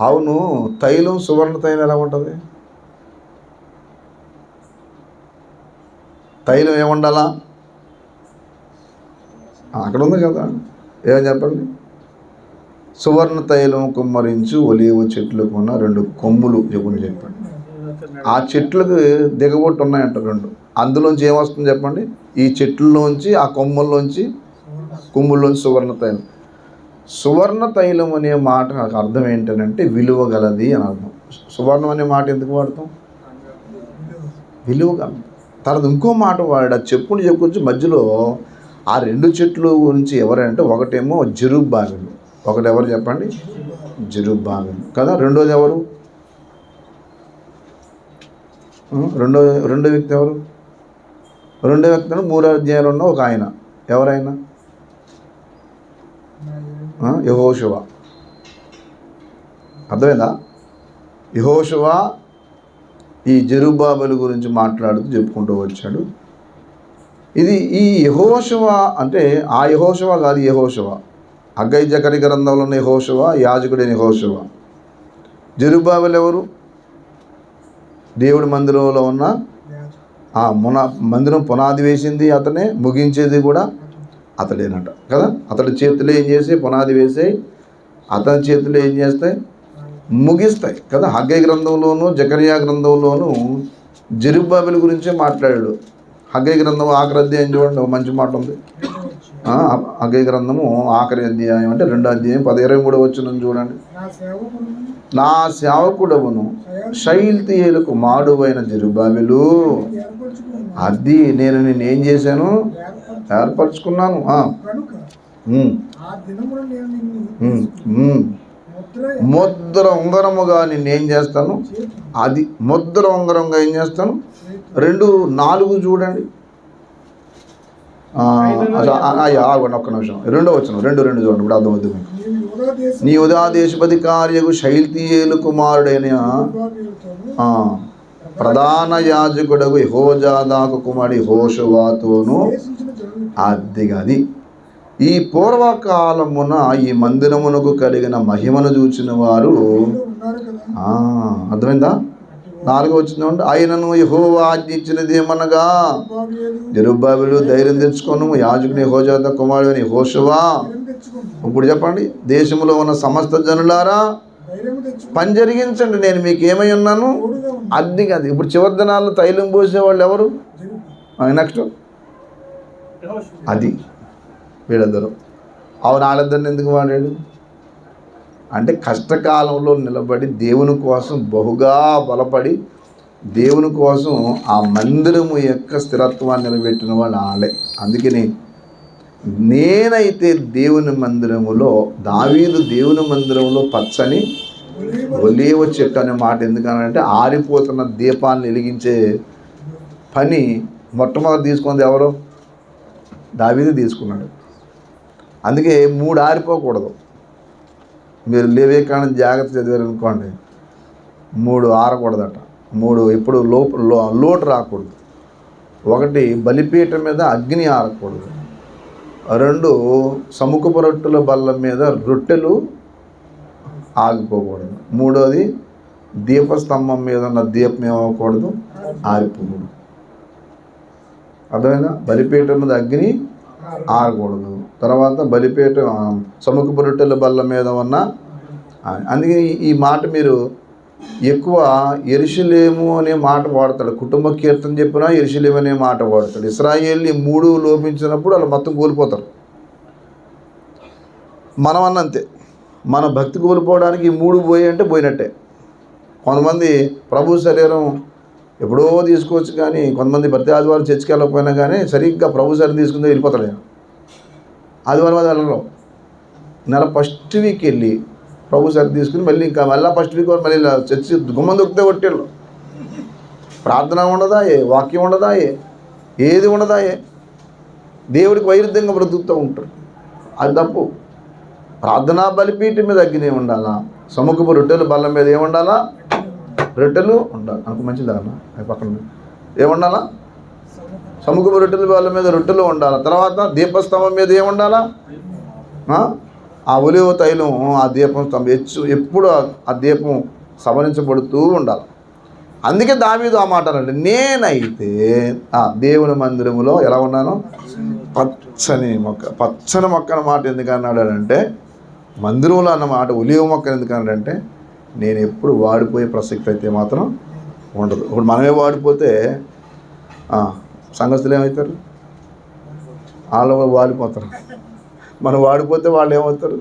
అవును, తైలం సువర్ణ తైలం ఎలా ఉంటుంది? తైలం ఏముండాలా? అక్కడ ఉంది కదా, ఏమని చెప్పండి. సువర్ణ తైలం కుమ్మరించు ఒలీవ చెట్లకు ఉన్న 2 కొమ్ములు చెప్పుని చెప్పండి. ఆ చెట్లకు దిగబొట్టు ఉన్నాయంట 2. అందులోంచి ఏమొస్తుంది చెప్పండి? ఈ చెట్లలోంచి, ఆ కొమ్మల్లోంచి, కొమ్ముల్లోంచి సువర్ణ తైలం. సువర్ణ తైలం అనే మాట నాకు అర్థం ఏంటంటే విలువ గలది అని అర్థం. సువర్ణం అనే మాట ఎందుకు వాడతాం? విలువ గలది. తర్వాత ఇంకో మాట వాడు, అది చెప్పుకొచ్చి మధ్యలో ఆ 2 చెట్లు గురించి ఎవరంటే, ఒకటేమో జెరుబ్బాబెలు. ఒకటి ఎవరు చెప్పండి? జెరుబ్బాబెలు కదా. రెండోది ఎవరు? రెండో వ్యక్తి ఎవరు? రెండో వ్యక్తి 3వ అధ్యాయంలో ఉన్న ఒక ఆయన. ఎవరైనా? యెహోషువ. అర్థమైందా? యెహోషువ ఈ జెరుబ్బాబెలు గురించి మాట్లాడుతూ చెప్పుకుంటూ వచ్చాడు. ఇది ఈ యెహోషువ అంటే ఆ యెహోషువ కాదు, యెహోషువ హగ్గై జకరి గ్రంథంలో ఉన్న యెహోషువ, యాజకుడైన యెహోషువ. జెరుబ్బాబెలు ఎవరు? దేవుడి మందిరంలో ఉన్న మందిరం పునాది వేసింది అతనే, ముగించేది కూడా అతడేనట కదా. అతడి చేతులు ఏం చేసి పునాది వేసాయి, అతని చేతులు ఏం చేస్తాయి, ముగిస్తాయి కదా. హగ్గై గ్రంథంలోను జకరియా గ్రంథంలోను జెరుబ్బాబెలు గురించే మాట్లాడాడు. హగ్గై గ్రంథం ఆఖరి అధ్యాయం చూడండి, ఒక మంచి మాట ఉంది. హగ్గై గ్రంథము ఆఖరి అధ్యాయం అంటే 2వ అధ్యాయం 23 వచనం చూడండి. నా సేవకుడవును షయల్తీయేలు కుమారుడైన జెరుబ్బాబెలు, అది నేను నిన్నేం చేశాను, ఏర్పరచుకున్నాను. ముద్ర ఉంగరముగా నిన్నేం చేస్తాను, అది ముద్ర ఉంగరంగా ఏం చేస్తాను. 2:4 చూడండి. ఒక్క నిమిషం, 2వ వచనం 2:2 చూడండి, ఇప్పుడు అర్థమవుతుంది మీకు. నీ యూదా దేశపతి కార్యకు షయల్తీయేలు కుమారుడైన ప్రధాన యాజకుడకు యెహోజాదాకు కుమారుడు యెహోషువతోను అది ఈ పూర్వకాలమున ఈ మందిరమునకు కలిగిన మహిమను చూచిన వారు అర్థమైందా? 4వ వచనం, ఆయనను యెహోవా ఆజ్ఞ ఇచ్చినది ఏమనగా, జెరుబ్బాబెలు ధైర్యం తెచ్చుకోను, యాజకుని యెహోజాదా కుమారుడైన యెహోషువ. ఇప్పుడు చెప్పండి, దేశంలో ఉన్న సమస్త జనులారా పని జరిగించండి, నేను మీకు ఏమై ఉన్నాను. అది కాదు, ఇప్పుడు చివరి దినాల్లో తైలం పోసేవాళ్ళు ఎవరు? నెక్స్ట్ అది వీళ్ళిద్దరు. అవును, వాళ్ళిద్దరిని ఎందుకు వాడాడు అంటే కష్టకాలంలో నిలబడి దేవుని కోసం బహుగా బలపడి దేవుని కోసం ఆ మందిరము యొక్క స్థిరత్వాన్ని నిలబెట్టిన వాళ్ళు వాళ్ళే. అందుకని నేనైతే దేవుని మందిరములో, దావీదు దేవుని మందిరంలో పచ్చని ఒలీవ చెట్టు అనే మాట ఎందుకనంటే ఆరిపోతున్న దీపాన్ని వెలిగించే పని మొట్టమొదటి తీసుకుంది ఎవరు? దావీదు తీసుకున్నాడు. అందుకే 3 ఆరిపోకూడదు. మీరు లేవికాండం జాగ్రత్త చదివారనుకోండి, 3 ఆరకూడదట. 3 ఎప్పుడు లోటు రాకూడదు. 1 బలిపీఠం మీద అగ్ని ఆరకూడదు. 2 సముఖపు రొట్టెల బల్ల మీద రొట్టెలు ఆగిపోకూడదు. 3వది దీపస్తంభం మీద ఉన్న దీపం ఏమవకూడదు, ఆరిపోకూడదు. అర్థమైనా? బలిపీఠం మీద అగ్ని ఆరకూడదు. తర్వాత బలిపీఠం సముఖపు రొట్టెల బల్ల మీద ఉన్న, అందుకే ఈ మాట మీరు ఎక్కువ యెరూషలేము అనే మాట వాడతాడు. కుటుంబ కీర్తన చెప్పినా యెరూషలేము అనే మాట వాడతాడు. ఇశ్రాయేలు 3 లోపించినప్పుడు వాళ్ళు మొత్తం కోల్పోతారు. మనం అన్నంతే, మన భక్తి కోల్పోవడానికి ఈ 3 పోయి అంటే పోయినట్టే. కొంతమంది ప్రభు శరీరం ఎప్పుడో తీసుకోవచ్చు, కానీ కొంతమంది ప్రతి ఆదివారం చర్చికి వెళ్ళకపోయినా కానీ సరిగ్గా ప్రభు శరీరం తీసుకుంటే వెళ్ళిపోతాడు. ఆయన ఆదివారం అది వెళ్ళరు. నెల ఫస్ట్ వీక్ వెళ్ళి ప్రభు శరీరం తీసుకుని మళ్ళీ మళ్ళీ ఫస్ట్ వీక్ మళ్ళీ చర్చి గుమ్మం దొరికితే కొట్టేళ్ళు. ప్రార్థన ఉండదా, వాక్యం ఉండదా, ఏది ఉండదా, దేవుడికి వైరుధ్యంగా బ్రతుకుతూ ఉంటారు. అది తప్పు. ప్రార్థనా బలిపీఠం మీద అగ్ని ఉండాలా, సముఖపు రొట్టెలు బల్ల మీద ఏముండాలా, రొట్టెలు ఉండాలి. నాకు మంచిదా అన్న పక్కన ఏముండాలా, సముఖపు రొట్టెల బల్ల మీద రొట్టెలు ఉండాలి. తర్వాత దీపస్తంభం మీద ఏముండాలా, ఆ ఒలివ తైలం, ఆ దీపం స్తంభం ఎప్పుడు ఆ దీపం సవరించబడుతూ ఉండాలి. అందుకే దావీదు ఆ మాట అన్నాడు, నేనైతే దేవుని మందిరములో ఎలా ఉన్నాను, పచ్చని మొక్క అన్నమాట. ఎందుకు అన్నాడంటే మందిరంలో అన్నమాట ఒలివ మొక్క ఎందుకు అన్నాడంటే నేను ఎప్పుడు వాడిపోయే ప్రసక్తి అయితే మాత్రం ఉండదు. ఇప్పుడు మనమే వాడిపోతే సంఘస్థులు ఏమవుతారు, వాళ్ళు వాడిపోతారు. మనం వాడిపోతే వాళ్ళు ఏమవుతారు,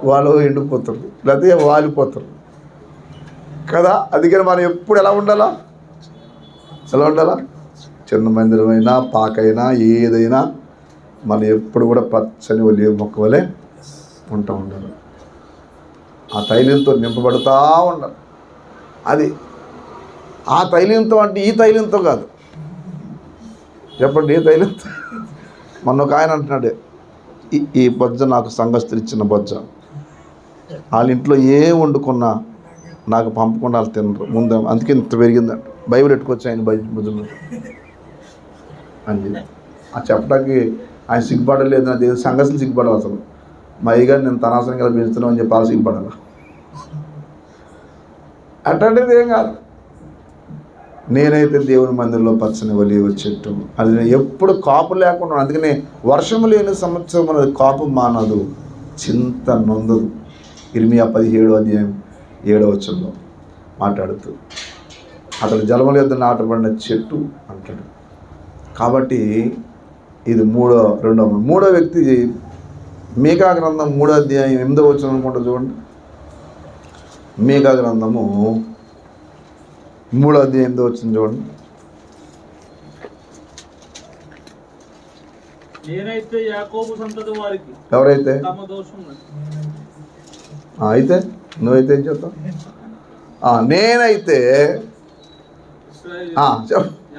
వాళ్ళు ఎండిపోతారు, లేకపోతే వాలిపోతారు కదా. అందుకని మనం ఎప్పుడు ఎలా ఉండాలా, చిన్న మందిరమైనా పాకైనా ఏదైనా మనం ఎప్పుడు కూడా పచ్చని ఒలివ మొక్క వలె ఉంటూ ఉండాలి. ఆ తైలంతో నింపబడుతూ ఉండాలి. అది ఆ తైలంతో అంటే ఈ తైలంతో కాదు. చెప్పండి, ఏ తైలంతో? మొన్న ఒక ఆయన అంటున్నాడు, ఈ బొజ్జ నాకు సంఘస్థులు ఇచ్చిన బొజ్జ, వాళ్ళ ఇంట్లో ఏ వండుకున్నా నాకు పంపకుండా వాళ్ళు తినరు ముందు, అందుకే ఇంత పెరిగిందంట. బైబిల్ పెట్టుకోవచ్చు ఆయన భుజం అని చెప్పడానికి ఆయన సిగ్గుపడలేదు. నా దేవుని సంఘర్షణ సిగ్గుపడాలి. అసలు మా అయ్యగారు నేను తనాసనంగా పెంచుతున్నాం అని చెప్పి వాళ్ళు సిగ్గుపడాలి. అట్లాంటిది ఏం కాదు. నేనైతే దేవుని మందిరంలో పచ్చని ఒలీవ చెట్టు, అది ఎప్పుడు కాపు లేకుండా, అందుకనే వర్షం లేని సంవత్సరం అనేది కాపు మానదు, చింత నొందదు. ఇర్మియా 17:7 మాట్లాడుతూ అతడు జలముల యొద్ద నాటబడిన చెట్టు అంటాడు. కాబట్టి ఇది మూడో వ్యక్తి మీకా గ్రంథం 3:8 అనుకుంటా చూడండి. మీకా గ్రంథము 3:8 చూడండి. నేనైతే యాకోబు సంతతి వారికి ఎవరైతే తమ దోషములను, అయితే నువ్వైతే ఏం చెప్తావు? నేనైతే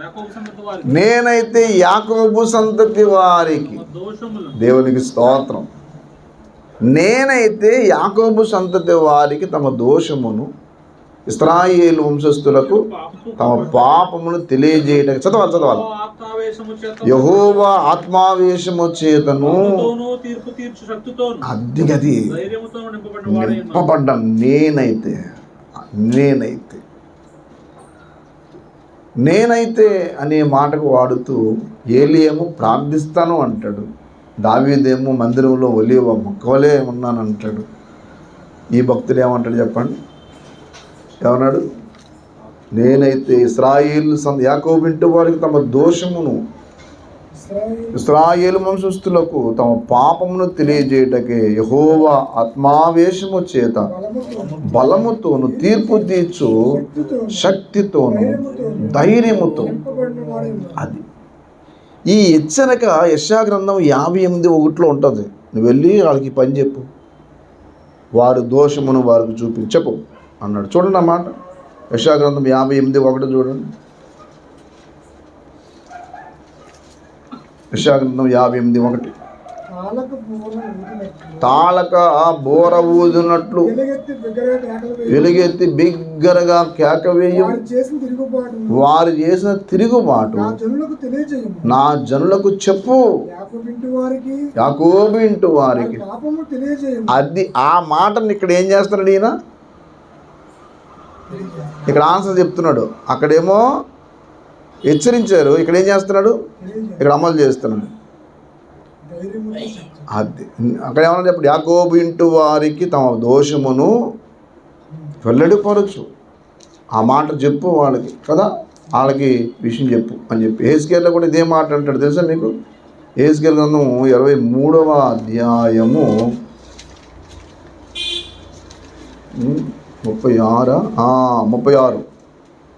యాకోబు సంతతి వారికి, నేనైతే యాకోబు సంతతి వారికి, దేవునికి స్తోత్రం, నేనైతే యాకోబు సంతతి వారికి తమ దోషమును, ఇశ్రాయేలు వంశస్థులకు తమ పాపమును తెలియజేయడానికి చదవాలి. యెహోవా ఆత్మావేశము చేతను అది నింపబడ్డ నేనైతే అనే మాటకు వాడుతూ ఏలియాము ప్రార్థిస్తాను అంటాడు. దావీదేమో మందిరంలో ఒలీవ మొక్కవలే ఉన్నాను అంటాడు. ఈ భక్తులు ఏమంటాడు చెప్పండి? ఏమన్నాడు? నేనైతే ఇశ్రాయేలు యాకోబు ఇంటి వారికి తమ దోషమును, ఇశ్రాయేలు వంశస్థులకు తమ పాపమును తెలియజేయటకే యెహోవా ఆత్మావేశము చేత బలముతోను, తీర్పు తీర్చు శక్తితోను, ధైర్యముతో. అది ఈ హెచ్చరిక యెషయా గ్రంథం 58:1 ఉంటుంది. నువ్వు వెళ్ళి వాళ్ళకి పని చెప్పు, వారి దోషమును వారికి చెప్పు అన్నాడు. చూడండి అన్నమాట. యెషయా గ్రంథం 58:1 చూడండి. యెషయా గ్రంథం 58:1 తాళక బోర ఊదినట్లు వెలుగెత్తి బిగ్గరగా కేకవేయు, వారు చేసిన తిరుగుబాటు నా జనులకు చెప్పు, యాకోబు ఇంటి వారికి. అది ఆ మాటని ఇక్కడ ఏం చేస్తున్నాడు ఈయన? ఇక్కడ ఆన్సర్ చెప్తున్నాడు. అక్కడేమో హెచ్చరించారు, ఇక్కడ ఏం చేస్తున్నాడు? ఇక్కడ అమలు చేస్తున్నాడు. అది అక్కడ ఏమన్నా చెప్పండి, యాకోబు ఇంటి వారికి తమ దోషమును వెల్లడిపరచు. ఆ మాట చెప్పు వాళ్ళకి కదా, వాళ్ళకి విషయం చెప్పు అని చెప్పి. యెహెజ్కేలులో కూడా ఇదే మాట అంటాడు తెలుసా మీకు? యెహెజ్కేలు గ్రంథం 23వ అధ్యాయము 36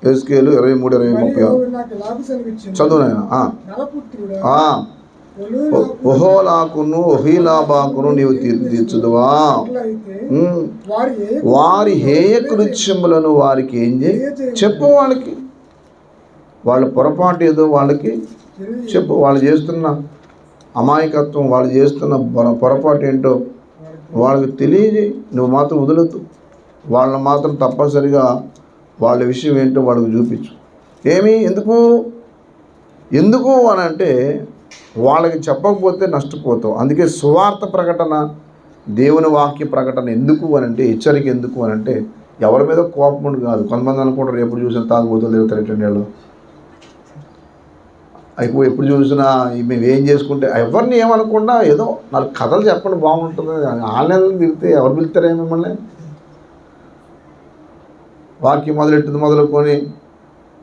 యెహెజ్కేలు 23:36 చదువునైనా. ఒహోలాకును ఒహీలాబాకును నీవు తీర్పు తీర్చుదువా? వారి హేయ కృత్యములను వారికి ఏం చెప్పు, వాళ్ళకి వాళ్ళ పొరపాటు ఏదో వాళ్ళకి చెప్పు. వాళ్ళు చేస్తున్న అమాయకత్వం, వాళ్ళు చేస్తున్న పొరపాటు ఏంటో వాళ్ళకి తెలియజేయి. నువ్వు మాత్రం వదలొద్దు. వాళ్ళని మాత్రం తప్పనిసరిగా వాళ్ళ విషయం ఏంటో వాళ్ళకి చూపించు. ఎందుకు అని అంటే వాళ్ళకి చెప్పకపోతే నష్టపోతావు. అందుకే సువార్త ప్రకటన, దేవుని వాక్య ప్రకటన ఎందుకు అని అంటే, హెచ్చరిక ఎందుకు అని అంటే, ఎవరి మీద కోపం కాదు. కొంతమంది అనుకుంటారు ఎప్పుడు చూసినా తాగుబోతులు తిరుగుతారు ఇండియాలో, అయిపోయి ఎప్పుడు చూసినా మేము ఏం చేసుకుంటే, ఎవరిని ఏమనకుండా ఏదో 4 కథలు చెప్పండి బాగుంటుంది. ఆన్లైన్లో తిరిగితే ఎవరు పిలుస్తారే మిమ్మల్ని? వాక్యం మొదలుకొని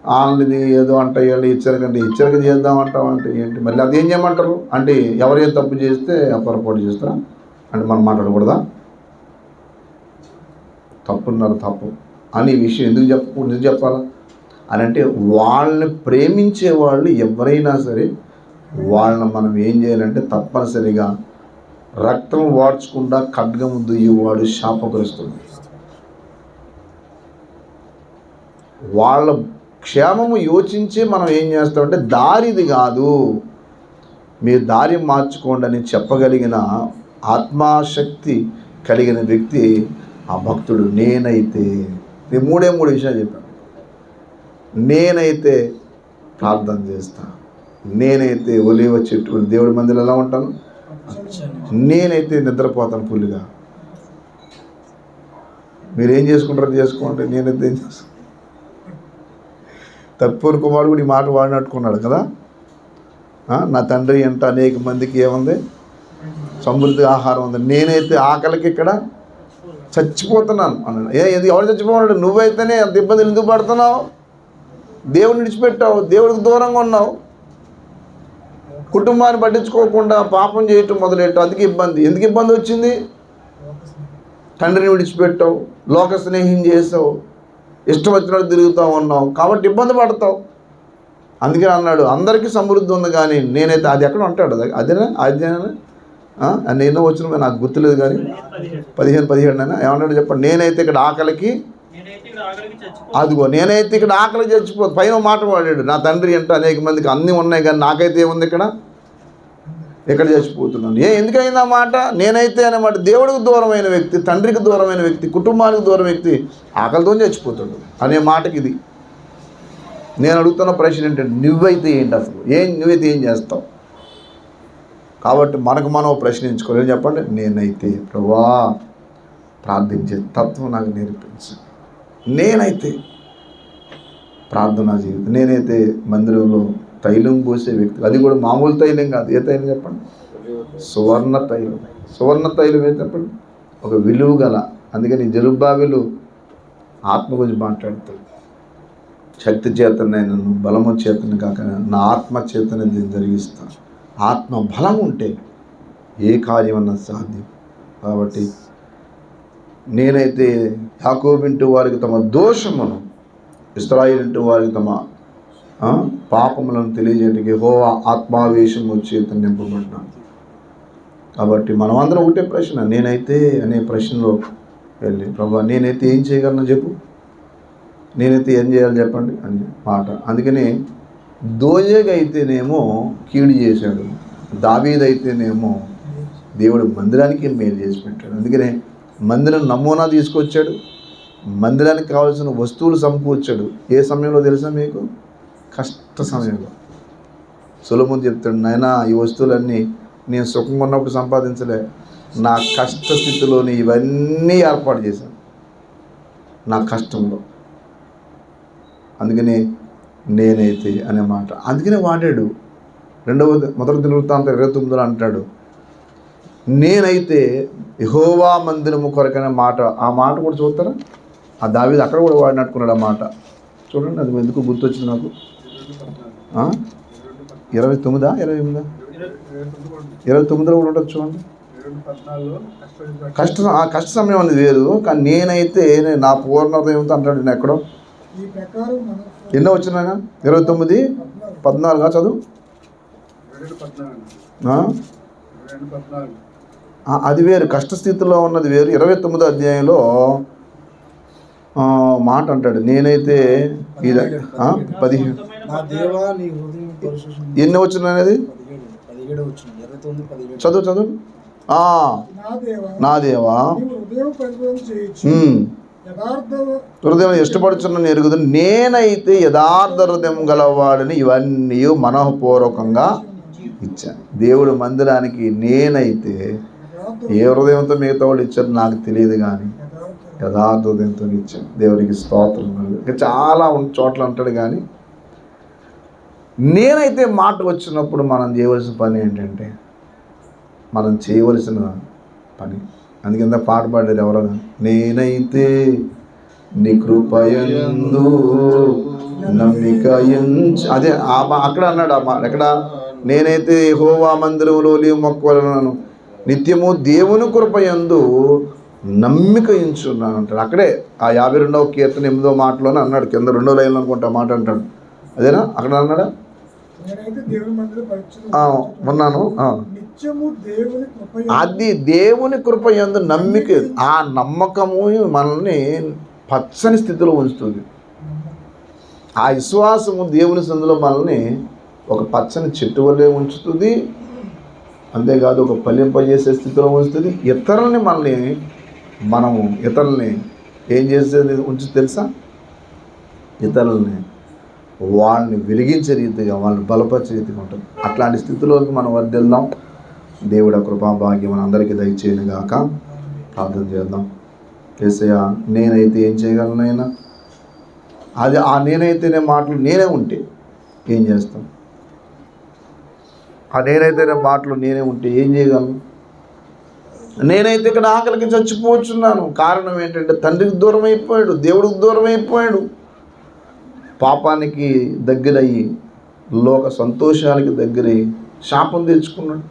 వాళ్ళది ఏదో అంటే హెచ్చరిక చేద్దామంటామంటే ఏంటి? మళ్ళీ అది ఏం చేయమంటారు అంటే, ఎవరేం తప్పు చేస్తే పొరపాటు చేస్తారా అంటే మనం మాట్లాడకూడదా? తప్పు అని విషయం ఎందుకు చెప్పాలా అని అంటే, వాళ్ళని ప్రేమించే వాళ్ళు ఎవరైనా సరే వాళ్ళని మనం ఏం చేయాలంటే తప్పనిసరిగా రక్తం వాడ్చకుండా ఖడ్గము దుయ్యేవాడు శాపగ్రస్తుడు. వాళ్ళ క్షేమము యోచించే మనం ఏం చేస్తామంటే, దారిది కాదు, మీరు దారి మార్చుకోండి అని చెప్పగలిగిన ఆత్మాశక్తి కలిగిన వ్యక్తి ఆ భక్తుడు. నేనైతే నేను మూడు విషయాలు చెప్పాను. నేనైతే ప్రార్థన చేస్తా, నేనైతే ఒలీవ చెట్టు దేవుడి మందిలో ఎలా ఉంటాను, నేనైతే నిద్రపోతాను ఫుల్గా. మీరు ఏం చేసుకుంటారో చేసుకోండి, నేనైతే ఏం చేస్తాను. తప్పుని కుమారుడు కూడా ఈ మాట వాడినట్టుకున్నాడు కదా. నా తండ్రి ఎంత అనేక మందికి ఏముంది, సమృద్ధి ఆహారం ఉంది, నేనైతే ఆకలికి ఇక్కడ చచ్చిపోతున్నాను అన్నాడు. ఎవరు చచ్చిపోతున్నాడు? నువ్వైతేనే అంత ఇబ్బందులు ఎందుకు పడుతున్నావు? దేవుడిని విడిచిపెట్టావు, దేవుడికి దూరంగా ఉన్నావు, కుటుంబాన్ని పట్టించుకోకుండా పాపం చేయటం మొదలెట్టావు, అందుకే ఇబ్బంది. ఎందుకు ఇబ్బంది వచ్చింది? తండ్రిని విడిచిపెట్టావు, లోక స్నేహం చేసావు, ఇష్టం వచ్చినట్టు తిరుగుతూ ఉన్నావు, కాబట్టి ఇబ్బంది పడతావు. అందుకే అన్నాడు అందరికీ సమృద్ధి ఉంది కానీ నేనైతే, అది ఎక్కడ ఉంటాడు అదేనా నేను వచ్చిన నాకు గుర్తులేదు కానీ 15 అయినా ఏమన్నాడు చెప్పండి. నేనైతే ఇక్కడ ఆకలికి, అదిగో నేనైతే ఇక్కడ ఆకలికి చచ్చిపోదు. పైన మాట వాడాడు, నా తండ్రి అంటే అనేక మందికి అన్నీ ఉన్నాయి కానీ నాకైతే ఏముంది ఇక్కడ చచ్చిపోతున్నాను. ఎందుకైంది ఆ మాట? నేనైతే అన్నమాట దేవుడికి దూరమైన వ్యక్తి, తండ్రికి దూరమైన వ్యక్తి, కుటుంబానికి దూరమైన వ్యక్తి ఆకలితో చచ్చిపోతాడు అనే మాటకి ఇది. నేను అడుగుతున్న ప్రశ్న ఏంటంటే నువ్వైతే ఏంటి అసలు, నువ్వైతే ఏం చేస్తావు? కాబట్టి మనకు మనం ప్రశ్నించుకోలేదు. చెప్పండి, నేనైతే ప్రభువా ప్రార్థించే తత్వం నాకు నేర్పించు, నేనైతే ప్రార్థనా జీవితం, నేనైతే మందిరంలో తైలం పోసే వ్యక్తి, అది కూడా మామూలు తైలం కాదు. ఏ తైలం చెప్పండి? సువర్ణ తైలం. సువర్ణ తైలం ఏ చెప్పండి? ఒక విలువ గల. అందుకని జెరుబ్బాబెలు ఆత్మ గురించి మాట్లాడుతాడు. శక్తి చేతనే నన్ను, బలము చేతను కాక నా ఆత్మ చేతనే నేను జరిగిస్తాను. ఆత్మ బలం ఉంటే ఏ కార్యం అన్నది సాధ్యం. కాబట్టి నేనైతే యాకోబు వారికి తమ దోషమును, ఇశ్రాయేలు వారికి తమ పాపములను తెలియజేయడానికి యెహోవా ఆత్మావేశము చేత నింపబడినాను. కాబట్టి మనమందరం ఒకటే ప్రశ్న, నేనైతే అనే ప్రశ్నలో వెళ్ళి ప్రభా నేనైతే ఏం చేయగలను చెప్పు, నేనైతే ఏం చేయాలి చెప్పండి అని మాట. అందుకని దోయేగా అయితేనేమో కీడు చేశాడు, దావీదైతేనేమో దేవుడు మందిరానికి మేలు చేసి పెట్టాడు. అందుకనే మందిరం నమూనా తీసుకొచ్చాడు, మందిరానికి కావాల్సిన వస్తువులు సమకూర్చాడు. ఏ సమయంలో తెలుసా మీకు? కష్ట సమయంలో. సొలొమోను చెప్తాడు, నాయనా ఈ వస్తువులన్నీ నేను సుఖంగా ఉన్నప్పుడు సంపాదించలే, నా కష్ట స్థితిలోని ఇవన్నీ ఏర్పాటు చేశాను నా కష్టంలో. అందుకని నేనైతే అనే మాట అందుకనే వాడాడు. మొదటి దినవృత్తాంతం 29 అంటాడు, నేనైతే యెహోవా మందిరము కొరకనే మాట. ఆ మాట కూడా చూస్తారా? ఆ దావీదు అక్కడ కూడా వాడినట్టుకున్నాడు ఆ మాట. చూడండి, అది ఎందుకు గుర్తొచ్చింది నాకు. 29 28 29లో కూడా ఉంటుంది చూడండి. కష్ట సమయం అనేది వేరు, కానీ నేనైతే నా పూర్ణ హృదయంతో అంటాడు. నేను ఎక్కడో ఎన్నో వచ్చినా 29:14 చదువు. అది వేరు, కష్టస్థితిలో ఉన్నది వేరు. 29వ అధ్యాయంలో మాట అంటాడు, నేనైతే 15 ఎన్ని వచ్చిన అనేది చదువు. నా దేవా హృదయం ఇష్టపడుచున్న ఎరుగుదు, నేనైతే యథార్థ హృదయం గలవాడిని ఇవన్నీ మనఃపూర్వకంగా ఇచ్చాను. దేవుడు మందిరానికి నేనైతే ఏ హృదయంతో మిగతా వాళ్ళు ఇచ్చారు నాకు తెలియదు, కానీ యథార్థ హృదయంతో ఇచ్చాను. దేవునికి స్తోత్రం. ఇంకా చాలా చోట్ల అంటాడు, కానీ నేనైతే మాట వచ్చినప్పుడు మనం చేయవలసిన పని ఏంటంటే, మనం చేయవలసిన పని. అందుకింద పాట పాడారు ఎవరైనా, నేనైతే నీ కృపయందు నమ్మిక అదే అక్కడ అన్నాడు ఆ మాట. ఎక్కడ? నేనైతే యెహోవా మందిరంలో మొక్కలను నిత్యము దేవుని కృపయందు నమ్మిక ఉంచున్నాను అంటాడు. అక్కడే ఆ 52వ కీర్తన 8వ మాటలోనే అన్నాడు. కింద 2వ లైన్లో అనుకుంటా మాట అంటాడు. అదేనా అక్కడ అన్నాడా? ఉన్నాను. అది దేవుని కృపయందు నమ్మిక. ఆ నమ్మకము మనల్ని పచ్చని స్థితిలో ఉంచుతుంది. ఆ విశ్వాసము దేవుని సందులో మనల్ని ఒక పచ్చని చెట్టు వల్లే ఉంచుతుంది. అంతేకాదు ఒక ఫలింపజేసే స్థితిలో ఉంచుతుంది. ఇతరుల్ని ఏం చేసేది ఉంచి తెలుసా? ఇతరులని వాళ్ళని వెలిగించే రీతిగా, వాళ్ళని బలపరిచే రీతిగా ఉంటుంది. అట్లాంటి స్థితిలోకి మనం వర్దిల్దాం. దేవుడు కృపా భాగ్యం మన అందరికీ దయచేయను గాక. ప్రార్థన చేద్దాం. యేసయ్యా, నేనైతే ఏం చేయగలనైనా, అది ఆ నేనైతేనే మాటలు నేనే ఉంటే ఏం చేస్తాం? ఆ నేనైతేనే మాటలు నేనే ఉంటే ఏం చేయగలను? నేనైతే ఇక్కడ ఆకలికి చచ్చిపోతున్నాను. కారణం ఏంటంటే తండ్రికి దూరం అయిపోయాడు, దేవుడికి దూరం అయిపోయాడు, పాపానికి దగ్గరయ్యి, లోక సంతోషానికి దగ్గరయ్యి శాపం తెచ్చుకున్నాడు.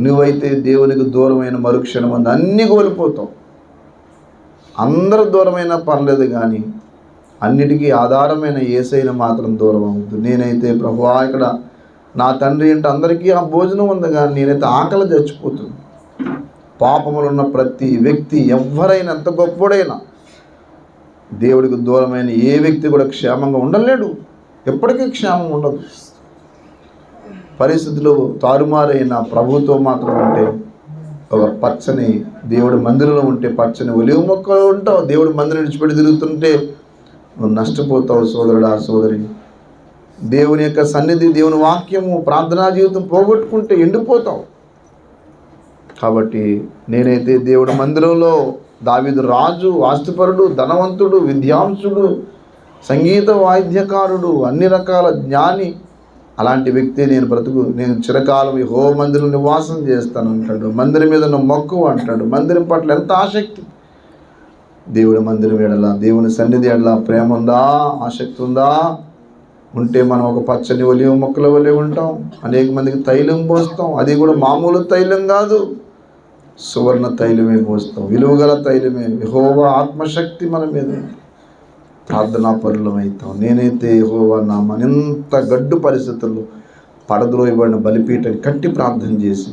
నువ్వైతే దేవునికి దూరమైన మరుక్షణం అంది అన్నీ కోల్పోతావు. అందరూ దూరమైనా పర్లేదు, కానీ అన్నిటికీ ఆధారమైన యేసయ్యను మాత్రం దూరం అవుతుంది. నేనైతే ప్రభువా, ఇక్కడ నా తండ్రి అంటే అందరికీ ఆ భోజనం ఉంది, కానీ నేనైతే ఆకలి చచ్చిపోతున్నాను. పాపములు ఉన్న ప్రతి వ్యక్తి, ఎవరైనా ఎంత గొప్పడైనా, దేవుడికి దూరమైన ఏ వ్యక్తి కూడా క్షేమంగా ఉండలేడు. ఎప్పటికీ క్షేమం ఉండదు. పరిస్థితులు తారుమారైన ప్రభుతో మాత్రం ఉంటే, ఒక పచ్చని దేవుడి మందిరంలో ఉంటే పచ్చని ఒలివ మొక్కలు ఉంటావు. దేవుడి మందిరం విడిచిపెట్టి తిరుగుతుంటే నువ్వు నష్టపోతావు సోదరుడా, సోదరి. దేవుని యొక్క సన్నిధి, దేవుని వాక్యము, ప్రార్థనా జీవితం పోగొట్టుకుంటే ఎండిపోతావు. కాబట్టి నేనైతే దేవుడి మందిరంలో దావీదు రాజు, ఆస్తిపరుడు, ధనవంతుడు, విద్యాంసుడు, సంగీత వాయిద్యకారుడు, అన్ని రకాల జ్ఞాని, అలాంటి వ్యక్తి నేను చిరకాలం యెహోవా మందిరం నివాసం చేస్తాను అంటాడు. మందిరం మీద ఉన్న మక్కువ అంటాడు. మందిరం పట్ల ఎంత ఆసక్తి! దేవుడి మందిరం ఎడల, దేవుని సన్నిధి ఎడల ప్రేమ ఉందా, ఆసక్తి ఉందా? ఉంటే మనం ఒక పచ్చని ఒలివ మొక్కల వలె ఉంటాం. అనేక మందికి తైలం పోస్తాం. అది కూడా మామూలు తైలం కాదు, సువర్ణ తైలమే పోస్తాం, విలువగల తైలమే. యెహోవా ఆత్మశక్తి మన మీద. ప్రార్థనా పరులం అవుతాం. నేనైతే యెహోవా నామాన్ని ఎంత గడ్డు పరిస్థితుల్లో పడద్రోయబడిన బలిపీఠని కట్టి ప్రార్థన చేసి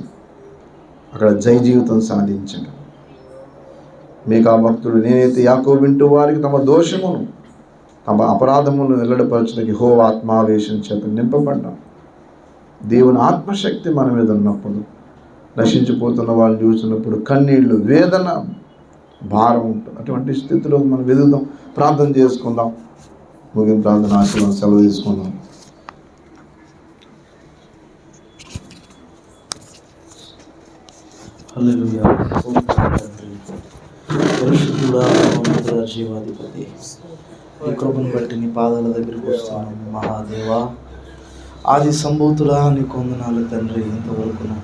అక్కడ జయ జీవితం సాధించాడు. మీకా భక్తుడు, నేనైతే యాకోబు వింటూ వారికి తమ దోషమును, తమ అపరాధములను వెల్లడిపరచడానికి యెహోవా ఆత్మావేశం చేత నింపబడ్డాం. దేవుని ఆత్మశక్తి మన మీద ఉన్నప్పుడు, నశించిపోతున్న వాళ్ళని చూసినప్పుడు కన్నీళ్ళు, వేదన, భారం ఉంటుంది. అటువంటి స్థితిలో మనం వెతుకుదాం, ప్రార్థన చేసుకుందాం. ముగిన ప్రార్థన ఆశీర్వాదం, సెలవు తీసుకుందాం. హల్లెలూయా. పరిశుద్ధుడా, మహోన్నతుడా, జీవాధిపతి, నీ కృపను బట్టి నీ పాదాల దగ్గరికి వస్తున్నాను. మహాదేవా, ఆది సంభూతుడా, నీకు వందనాలు తండ్రి. ఇంతవరకును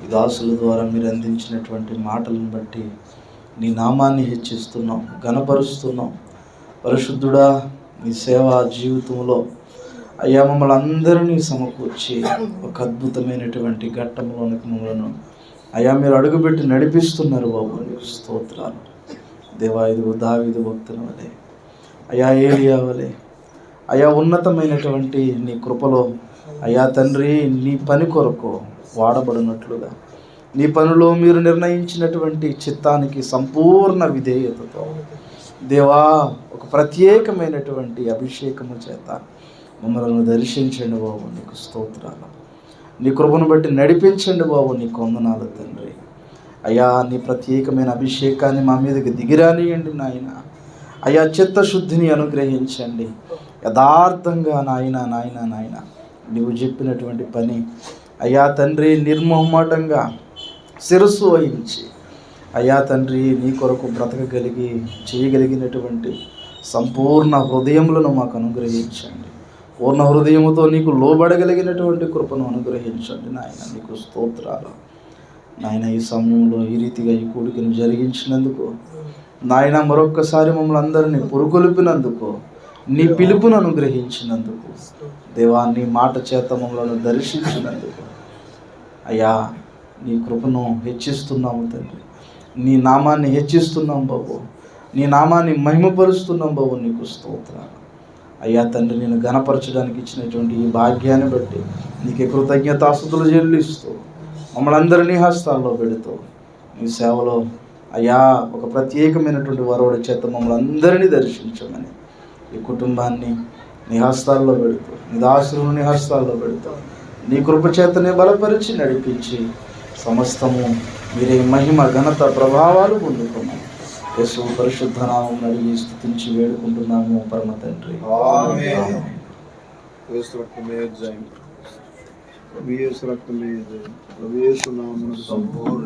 ఈ దాసుల ద్వారా మీరు అందించినటువంటి మాటలను బట్టి నీ నామాన్ని హెచ్చిస్తున్నాం, ఘనపరుస్తున్నాం. పరిశుద్ధుడా, నీ సేవా జీవితంలో అయ్యా మమ్మల్ని అందరినీ సమకూర్చి ఒక అద్భుతమైనటువంటి ఘట్టంలోనికి మమ్మల్ని అయ్యా మీరు అడుగుపెట్టి నడిపిస్తున్నారు బాబు. నీకు స్తోత్రాలు దేవా. ఇదిగో దావీదు భక్తుల వలె, అయ్యా ఏలియా వలె, అయ్యా ఉన్నతమైనటువంటి నీ కృపలో అయ్యా తండ్రి, నీ పని కొరకు వాడబడినట్లుగా, నీ పనిలో మీరు నిర్ణయించినటువంటి చిత్తానికి సంపూర్ణ విధేయతతో దేవా, ఒక ప్రత్యేకమైనటువంటి అభిషేకము చేత మమ్మల్ని దర్శించండి బాబు. నీకు స్తోత్రాలు. నీ కృపను బట్టి నడిపించండి బాబు. నీకు వందనాలు తండ్రి. అయ్యా, నీ ప్రత్యేకమైన అభిషేకాన్ని మా మీదకి దిగిరానియండి నాయన. అయ్యా, చిత్తశుద్ధిని అనుగ్రహించండి. యథార్థంగా నాయన నీవు చెప్పినటువంటి పని అయ్యా తండ్రి నిర్మోహమాటంగా శిరస్సు వహించి అయ్యా తండ్రి నీ కొరకు బ్రతకగలిగి చేయగలిగినటువంటి సంపూర్ణ హృదయములను మాకు అనుగ్రహించండి. పూర్ణ హృదయముతో నీకు లోబడగలిగినటువంటి కృపను అనుగ్రహించండి నాయన. నీకు స్తోత్రాలు నాయన. ఈ సమయంలో ఈ రీతిగా ఈ కూడికను జరిగించినందుకు నాయన, మరొక్కసారి మమ్మల్ని అందరినీ పురుకొల్పినందుకు, నీ పిలుపును అనుగ్రహించినందుకు దేవా, నీ మాట చేత మమ్మల్ని దర్శించినందుకు అయ్యా, నీ కృపను హెచ్చిస్తున్నాము తండ్రి. నీ నామాన్ని హెచ్చిస్తున్నాం బాబు. నీ నామాన్ని మహిమపరుస్తున్నాం బాబు. నీకు స్తోత్రాలు అయ్యా తండ్రి. నేను ఘనపరచడానికి ఇచ్చినటువంటి ఈ భాగ్యాన్ని బట్టి నీకే కృతజ్ఞతాస్తుతులు చెల్లిస్తూ మమ్మల్ని అందరినీ హస్తాల్లో పెడుతూ నీ సేవలో అయ్యా ఒక ప్రత్యేకమైనటువంటి వరవడి చేత మమ్మల్ని అందరినీ దర్శించమని ఈ కుటుంబాన్ని నీ హస్తాల్లో పెడుతూ, నీ దాసులను నీ హస్తాల్లో పెడుతూ నీ కృప చేతనే బలపరిచి నడిపించి సమస్తము మీరే మహిమ ఘనత ప్రభావాలు పొందుకోమని యేసు పరిశుద్ధ నామం అడిగి స్తుతించి వేడుకుంటున్నాము పరమ తండ్రి. ఆమేన్. ఆమేన్. యేసు రక్తమే జయం. యేసు రక్తమే జయం. యేసు నామమున సంపూర్ణ